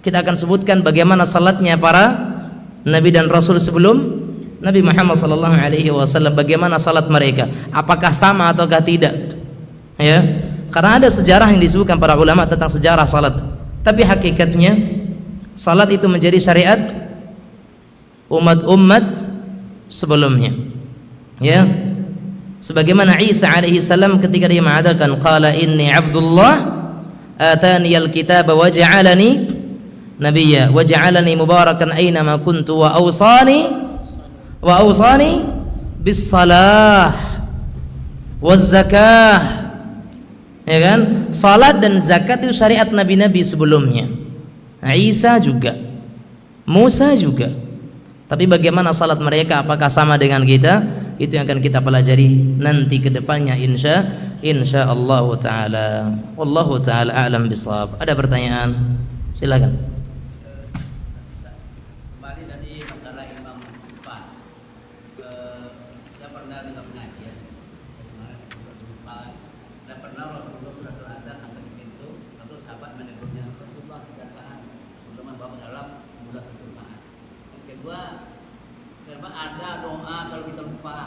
Kita akan sebutkan bagaimana salatnya para nabi dan rasul sebelum Nabi Muhammad sallallahu alaihi wasallam, bagaimana salat mereka, apakah sama ataukah tidak, ya. Karena ada sejarah yang disebutkan para ulama tentang sejarah salat. Tapi hakikatnya salat itu menjadi syariat umat-umat sebelumnya, ya. Sebagaimana Isa alaihi salam ketika dia mengatakan qala inni abdullah ataniyal kitaba wa ja'alani nabiyya wa ja'alani mubarakan aina ma kuntu wa awsani bis salah waz zakah, ya kan? Salat dan zakat itu syariat nabi-nabi sebelumnya. Isa juga, Musa juga. Tapi bagaimana salat mereka, apakah sama dengan kita? Itu yang akan kita pelajari nanti ke depannya insyaallah taala. Wallahu taala a'lam bishawab. Ada pertanyaan? Silakan. Kembali dari masalah imam lupa. Saya pernah dengar pengajian kemarin lupa. Dan pernah Rasulullah sudah selesai sampai di pintu, lalu sahabat menegurnya, Rasulullah 3 rakaat sebelum bawa dalam mulai 10 rakaat. Yang kedua, kenapa ada doa kalau kita lupa?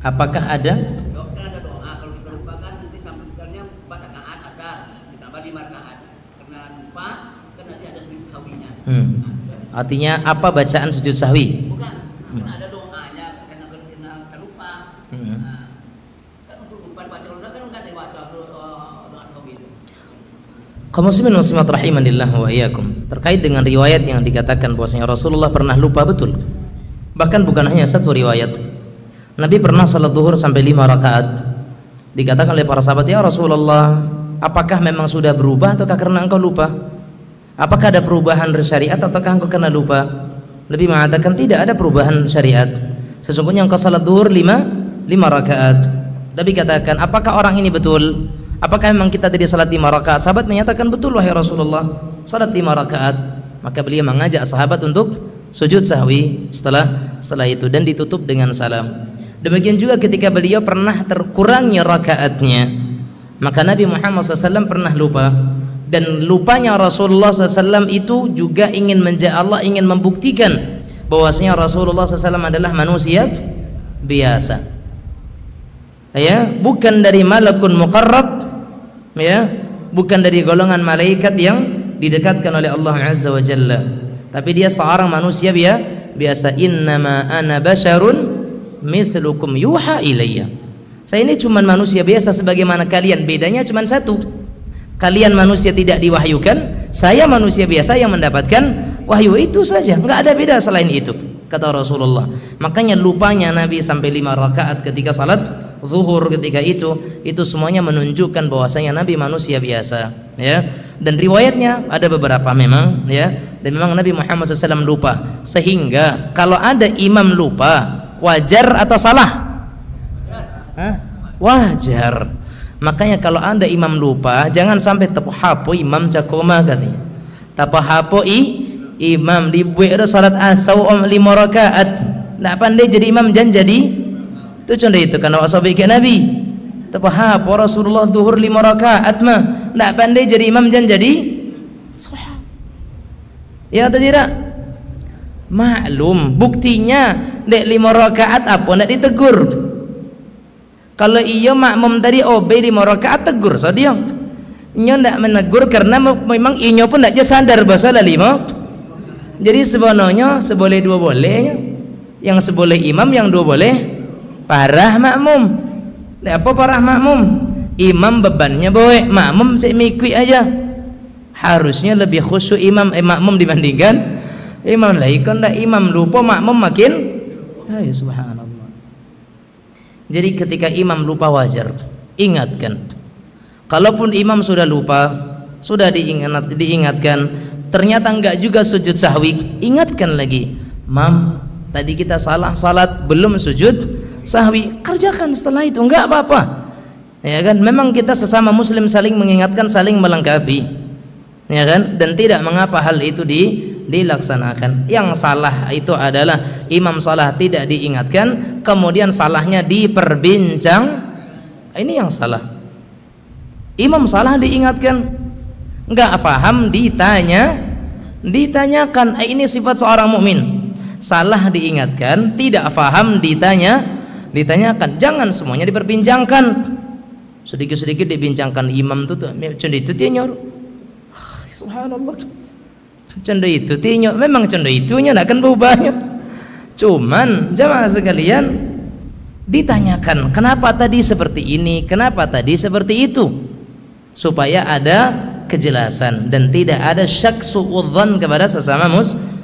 Apakah ada? Kan ada doa kalau kita lupa kan nanti sampai misalnya 4 rakaat asar ditambah 5 rakaat. Karena lupa kan nanti ada sujud sahwinya. Artinya apa bacaan sujud sahwi? Bukan. Karena ada doanya karena lupa. Kan untuk lupa baca ulang kan enggak dibaca doa sahwi itu. Kaum muslimin muslimat rahimanillah wa iyyakum. Terkait dengan riwayat yang dikatakan bahwasanya Rasulullah pernah lupa, betul. Bahkan bukan hanya satu riwayat. Nabi pernah salat zuhur sampai 5 rakaat. Dikatakan oleh para sahabat, "Ya Rasulullah, apakah memang sudah berubah ataukah karena engkau lupa? Apakah ada perubahan syariat ataukah engkau karena lupa?" Nabi mengatakan tidak ada perubahan syariat. Sesungguhnya engkau salat zuhur 5 rakaat. Nabi katakan, "Apakah orang ini betul? Apakah memang kita tadi salat 5 rakaat?" Sahabat menyatakan, "Betul wahai Rasulullah, salat 5 rakaat." Maka beliau mengajak sahabat untuk sujud sahwi setelah itu dan ditutup dengan salam. Demikian juga ketika beliau pernah terkurangnya rakaatnya, maka Nabi Muhammad SAW pernah lupa, dan lupanya Rasulullah SAW itu juga Allah ingin membuktikan bahwasanya Rasulullah SAW adalah manusia biasa, ya, bukan dari malakun muqarrab, ya, bukan dari golongan malaikat yang didekatkan oleh Allah Azza wa Jalla, tapi dia seorang manusia biasa. Innama ana basyarun mithlukum yuha ilayya. Saya ini cuma manusia biasa sebagaimana kalian. Bedanya cuma satu. Kalian manusia tidak diwahyukan, saya manusia biasa yang mendapatkan wahyu, itu saja. Enggak ada beda selain itu, kata Rasulullah. Makanya lupanya Nabi sampai 5 rakaat ketika salat zuhur ketika itu semuanya menunjukkan bahwasanya Nabi manusia biasa, ya. Dan riwayatnya ada beberapa memang, ya. Dan memang Nabi Muhammad SAW lupa. Sehingga kalau ada imam lupa, wajar atau salah? Wajar. Makanya kalau anda imam lupa, jangan sampai tapahapo imam cakoma katanya. Tapahapo imam dibuat ada salat asau 5 rakaat. Ndak pandai jadi imam jangan jadi. Itu contoh itu karena sahabat Nabi. Tapahapo Rasulullah zuhur 5 rakaat mah. Ndak pandai jadi imam jangan jadi. Ya atau tidak? Maklum, buktinya dek 5 rakaat apa ndak ditegur. Kalau iya makmum tadi obey 5 rakaat tegur, so dia inyo ndak menegur karena memang inyo pun ndak sadar bahasa 5. Jadi sebenarnya seboleh 2 boleh, yang seboleh imam, yang 2 boleh parah makmum. Ndak apa parah makmum, imam bebannya boleh, makmum cek mikui aja. Harusnya lebih khusyuk makmum dibandingkan imam. Lah ikon ndak imam lupa makmum makin ya subhanallah. Jadi ketika imam lupa wajar, ingatkan. Kalaupun imam sudah lupa, sudah diingatkan, ternyata enggak juga sujud sahwi, ingatkan lagi. Mam, tadi kita salah salat belum sujud sahwi, kerjakan setelah itu, enggak apa-apa. Ya kan? Memang kita sesama muslim saling mengingatkan, saling melengkapi. Ya kan? Dan tidak mengapa hal itu dilaksanakan. Yang salah itu adalah imam salah tidak diingatkan, kemudian salahnya diperbincang. Ini yang salah. Imam salah diingatkan, nggak paham ditanyakan. Ini sifat seorang mukmin. Salah diingatkan, tidak paham ditanyakan. Jangan semuanya diperbincangkan. Sedikit-sedikit dibincangkan imam tuh cendu itu dia nyor. Subhanallah. Cendu itu dia memang cendu itunya enggak akan berubahnya. Cuman jamaah sekalian ditanyakan, kenapa tadi seperti ini, kenapa tadi seperti itu, supaya ada kejelasan dan tidak ada syak suudzon kepada sesama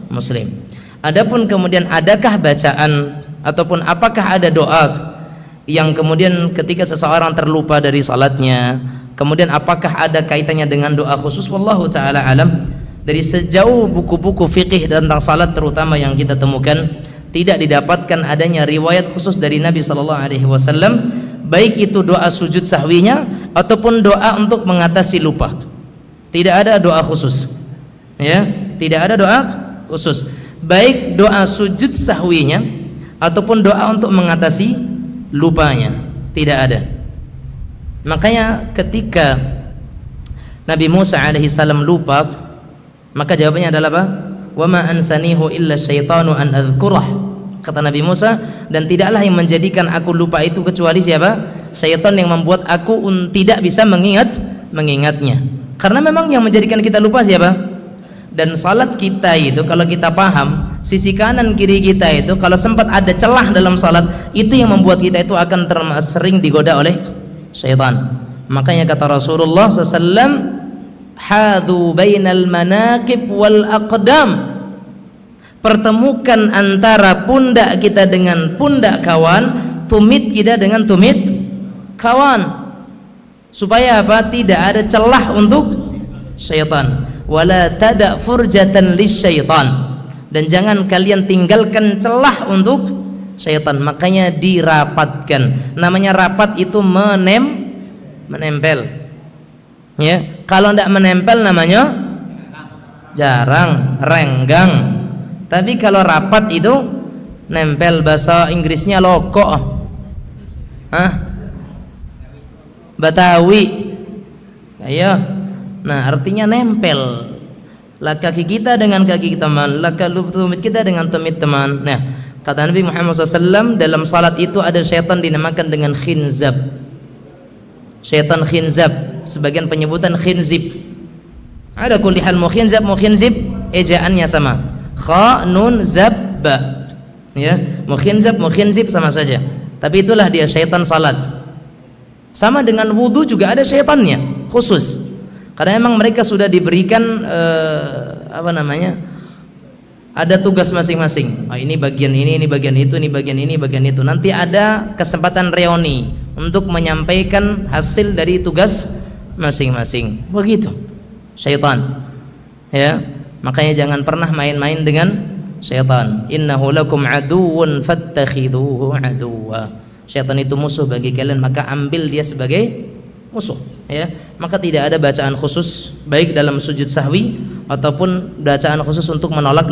muslim. Adapun kemudian adakah bacaan ataupun apakah ada doa yang kemudian ketika seseorang terlupa dari salatnya, kemudian apakah ada kaitannya dengan doa khusus, wallahu taala alam. Dari sejauh buku-buku fikih tentang salat terutama yang kita temukan, tidak didapatkan adanya riwayat khusus dari Nabi sallallahu alaihi wasallam, baik itu doa sujud sahwinya ataupun doa untuk mengatasi lupa. Tidak ada doa khusus. Ya, tidak ada doa khusus. Baik doa sujud sahwinya ataupun doa untuk mengatasi lupanya, tidak ada. Makanya ketika Nabi Musa alaihi salam lupa, maka jawabannya adalah apa? Wa ma ansanihu illa syaitanu an adzkurah. Kata Nabi Musa, dan tidaklah yang menjadikan aku lupa itu kecuali siapa? Syaitan yang membuat aku tidak bisa mengingatnya. Karena memang yang menjadikan kita lupa siapa? Dan salat kita itu kalau kita paham, sisi kanan kiri kita itu kalau sempat ada celah dalam salat, itu yang membuat kita itu akan sering digoda oleh syaitan. Makanya kata Rasulullah SAW, hadhu bainal manakib wal aqdam, pertemukan antara pundak kita dengan pundak kawan, tumit kita dengan tumit kawan, supaya apa? Tidak ada celah untuk syaitan. Wala tada furjatan lisyaitan, dan jangan kalian tinggalkan celah untuk syaitan. Makanya dirapatkan. Namanya rapat itu menempel. Ya, kalau tidak menempel namanya jarang, renggang. Tapi kalau rapat itu nempel, bahasa Inggrisnya loko. Batawi. Ayo. Nah, artinya nempel. Lah kaki kita dengan kaki teman, lah tumit kita dengan tumit teman. Nah, kata Nabi Muhammad SAW, dalam salat itu ada syaitan dinamakan dengan khinzab. Syaitan khinzab, sebagian penyebutan khinzib. Ada kulihal mukhinzab, ejaannya sama. Kha nun zab ba. Ya, mukhinzib sama saja. Tapi itulah dia syaitan salat. Sama dengan wudu juga ada syaitannya khusus. Karena memang mereka sudah diberikan ada tugas masing-masing. Ini bagian ini bagian itu, ini bagian ini, bagian itu. Nanti ada kesempatan reuni untuk menyampaikan hasil dari tugas masing-masing. Begitu. Syaitan. Ya. Makanya jangan pernah main-main dengan syaitan. Innahu lakum aduwwun fattakhiduhu aduwwa. Syaitan itu musuh bagi kalian, maka ambil dia sebagai musuh. Ya, maka tidak ada bacaan khusus baik dalam sujud sahwi ataupun bacaan khusus untuk menolak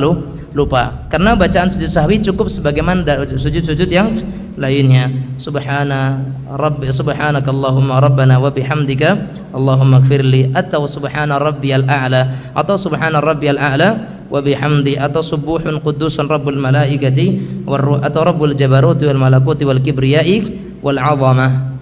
lupa. Karena bacaan sujud sahwi cukup sebagaimana sujud-sujud yang lainnya. Subhanakallahumma rabbana wa bihamdika Allahumma ighfirli, atau subhana rabbiyal a'la, atau subhana rabbiyal a'la wa bihamdi, atau subuhun qudusun rabbul malaikati atau rabbul jabaruti wal malakuti wal kibriyai wal 'azamah.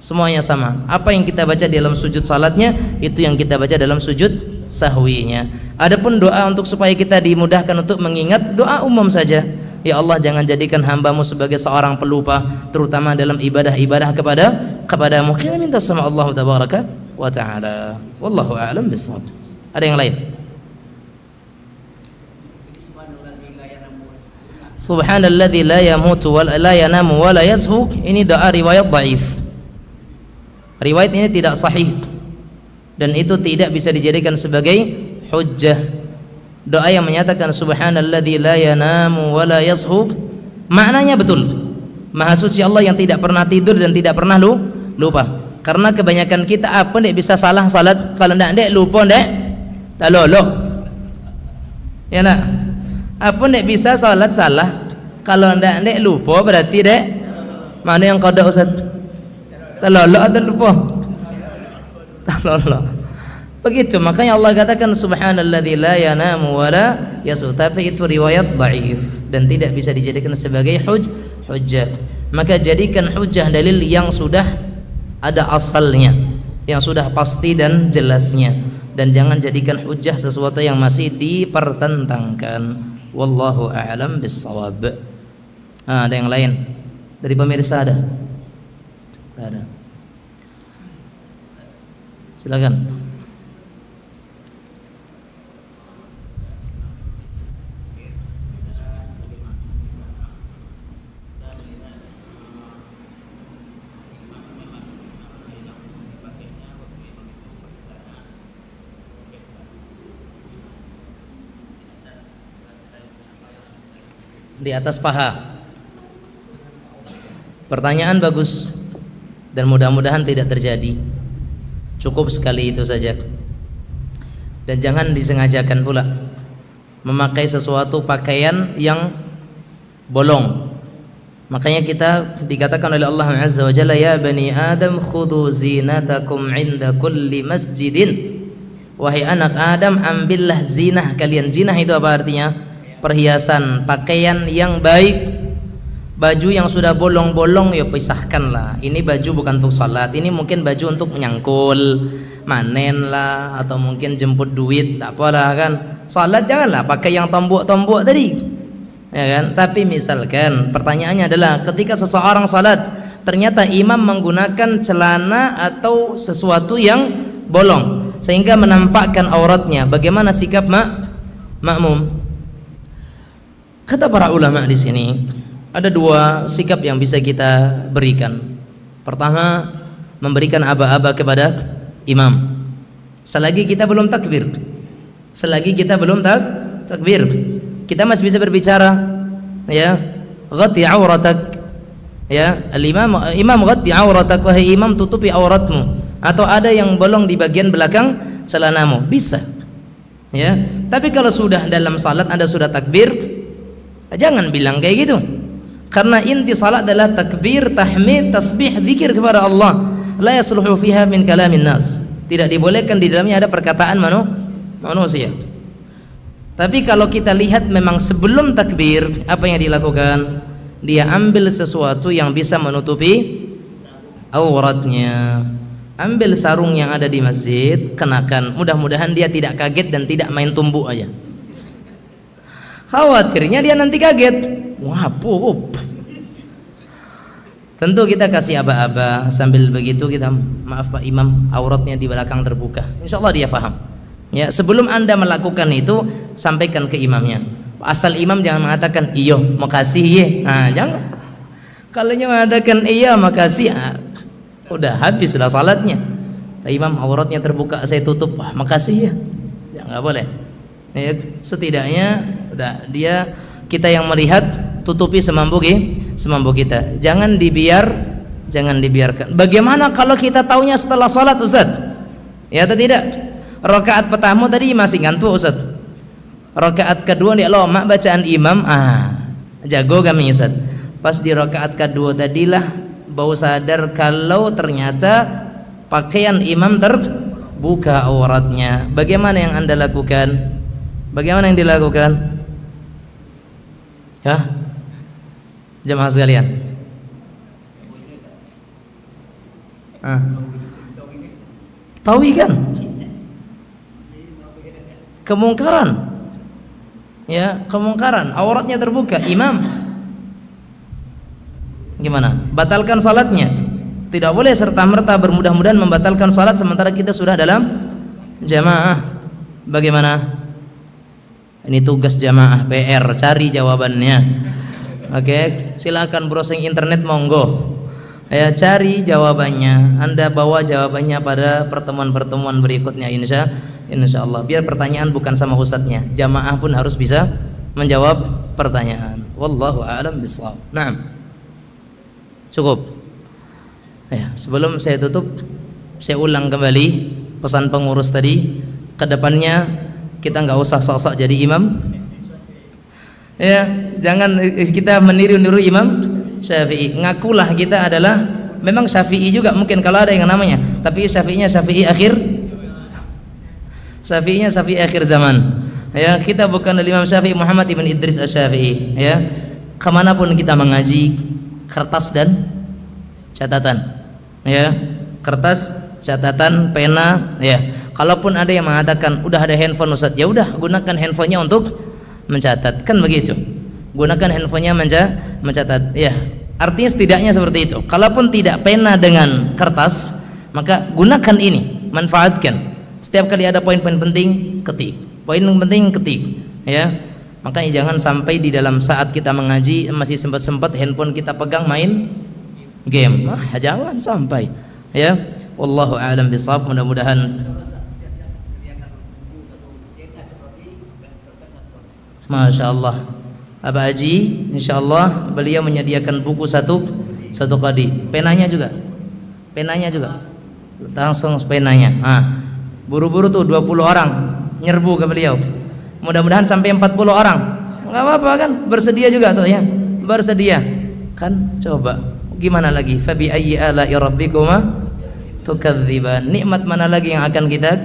Semuanya sama. Apa yang kita baca dalam sujud salatnya, itu yang kita baca dalam sujud sahwinya. Adapun doa untuk supaya kita dimudahkan untuk mengingat, doa umum saja. Ya Allah, jangan jadikan hambamu sebagai seorang pelupa, terutama dalam ibadah-ibadah kepadamu. Kita minta sama Allah tabaraka wa ta'ala. Wallahu a'lam bissawab. Ada yang lain? Subhanalladzi la yamutu wa la yanamu wa la yashuk. Ini doa riwayat dhaif. Riwayat ini tidak sahih dan itu tidak bisa dijadikan sebagai hujjah. Doa yang menyatakan subhanalladzi la yanamu wa la yashuk, maknanya betul. Maha suci Allah yang tidak pernah tidur dan tidak pernah lupa. Karena kebanyakan kita apa ndak bisa salah salat, kalau ndak lupa ndak talolo. Ya nak. Apa nek bisa salat salah? Kalau ndak lupa berarti dek mana yang qada Ustaz? Terlolok atau lupa? Terlolok. Begitu makanya Allah katakan subhanalladzi la yanamu wa la yasu, tapi itu riwayat dhaif dan tidak bisa dijadikan sebagai hujjah. Maka jadikan hujjah dalil yang sudah ada asalnya, yang sudah pasti dan jelasnya, dan jangan jadikan hujjah sesuatu yang masih dipertentangkan. Wallahu a'lam bissawab. Ada yang lain dari pemirsa ada? Ada. Silakan. Di atas paha. Pertanyaan bagus dan mudah-mudahan tidak terjadi. Cukup sekali itu saja. Dan jangan disengajakan pula memakai sesuatu pakaian yang bolong. Makanya kita dikatakan oleh Allah Azza wa Jalla, ya bani Adam khudhu zinatakum inda kulli masjidin. Wahai anak Adam, ambillah zinah kalian. Zinah itu apa artinya? Perhiasan, pakaian yang baik. Baju yang sudah bolong-bolong ya pisahkanlah. Ini baju bukan untuk salat, ini mungkin baju untuk menyangkul, manen lah, atau mungkin jemput duit, tak apalah kan. Salat janganlah pakai yang tombok-tombok tadi, ya kan. Tapi misalkan pertanyaannya adalah ketika seseorang salat ternyata imam menggunakan celana atau sesuatu yang bolong sehingga menampakkan auratnya, bagaimana sikap makmum? Kata para ulama di sini ada dua sikap yang bisa kita berikan. Pertama, memberikan aba-aba kepada imam selagi kita belum takbir. Selagi kita belum takbir, kita masih bisa berbicara, ya. Ghatti auratak, ya. Imam ghatti auratak, wahai imam tutupi auratmu. Atau ada yang bolong di bagian belakang celanamu, bisa, ya. Tapi kalau sudah dalam salat Anda sudah takbir, jangan bilang kayak gitu. Karena inti salat adalah takbir, tahmid, tasbih, zikir kepada Allah. La yasluhu fiha min kalamin nas. Tidak dibolehkan di dalamnya ada perkataan manusia. Tapi kalau kita lihat memang sebelum takbir apa yang dilakukan? Dia ambil sesuatu yang bisa menutupi auratnya. Ambil sarung yang ada di masjid, kenakan. Mudah-mudahan dia tidak kaget dan tidak main tumbuk aja. Khawatirnya dia nanti kaget. Wah, tentu kita kasih aba-aba. Sambil begitu kita, maaf Pak Imam, auratnya di belakang terbuka. Insya Allah dia paham. Ya, sebelum Anda melakukan itu sampaikan ke imamnya. Asal imam jangan mengatakan iyo, makasih ye. Nah, jangan. Kalau mengatakan iya makasih, udah habislah salatnya. Pak Imam, auratnya terbuka, saya tutup. Wah, makasih ya. Ya nggak boleh. Ya, setidaknya udah dia, kita yang melihat, tutupi semampu kita. Jangan dibiarkan. Bagaimana kalau kita taunya setelah salat, Ustaz? Ya atau tidak? Rakaat pertama tadi masih ngantuk, Ustaz. Rakaat kedua nih Allah mak bacaan imam, jago kami, Ustaz. Pas di rakaat kedua tadilah baru sadar kalau ternyata pakaian imam terbuka auratnya. Bagaimana yang Anda lakukan? Bagaimana yang dilakukan? Ya, jemaah sekalian. Tahu kan? Kemungkaran. Ya, kemungkaran. Auratnya terbuka. Imam, gimana? Batalkan salatnya. Tidak boleh serta-merta bermudah-mudahan membatalkan salat sementara kita sudah dalam jamaah. Bagaimana? Ini tugas jamaah, PR, cari jawabannya. Oke, silakan browsing internet, monggo. Ya, cari jawabannya. Anda bawa jawabannya pada pertemuan-pertemuan berikutnya, insya Allah. Biar pertanyaan bukan sama ustadznya, jamaah pun harus bisa menjawab pertanyaan. Wallahu a'lam bishawab. Nah, cukup. Ya, sebelum saya tutup, saya ulang kembali pesan pengurus tadi. Kedepannya kita nggak usah sok-sok jadi imam Ya, jangan kita meniru-niru Imam Syafi'i. Ngakulah kita adalah memang Syafi'i juga mungkin kalau ada yang namanya, tapi Syafi'inya Syafi'i akhir zaman. Ya, kita bukan Imam Syafi'i Muhammad ibn Idris Asy-Syafi'i. Ya, kemanapun kita mengaji, kertas dan catatan. Ya, kertas, catatan, pena. Ya, kalaupun ada yang mengatakan udah ada handphone Ustaz, ya udah gunakan handphonenya untuk mencatat, kan begitu. Gunakan handphonenya mencatat. Ya, artinya setidaknya seperti itu. Kalaupun tidak pena dengan kertas, maka gunakan ini, manfaatkan. Setiap kali ada poin-poin penting, ketik. Poin penting, ketik. Ya, makanya jangan sampai di dalam saat kita mengaji masih sempat handphone kita pegang main game. Jangan sampai. Ya, wallahu a'lam bishawab. Mudah-mudahan. Masya Allah, Abah Haji, insya Allah beliau menyediakan buku satu kadi, penanya juga, langsung penanya. Buru-buru tuh 20 orang nyerbu ke beliau. Mudah-mudahan sampai 40 orang, nggak apa-apa kan, bersedia juga tuh ya, bersedia kan. Coba gimana lagi? Fabi ayyi ala'i rabbikuma tukadziban. Nikmat mana lagi yang akan kita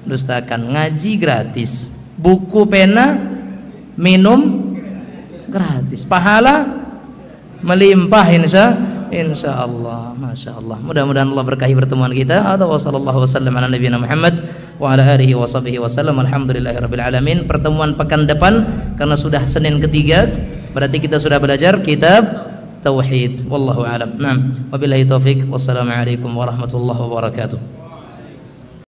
dustakan? Ngaji gratis, buku pena minum gratis, pahala melimpah insya Allah. Masya Allah, mudah-mudahan Allah berkahi pertemuan kita. Wa sallallahu wasallam ala nabiyina Muhammad wa ala alihi wa sahbihi wasallam. Alhamdulillahirabbil alamin. Pertemuan pekan depan karena sudah Senin ketiga, berarti kita sudah belajar kitab tauhid. Wallahu alam. Wabillahi taufik. Wassalamualaikum warahmatullahi wabarakatuh.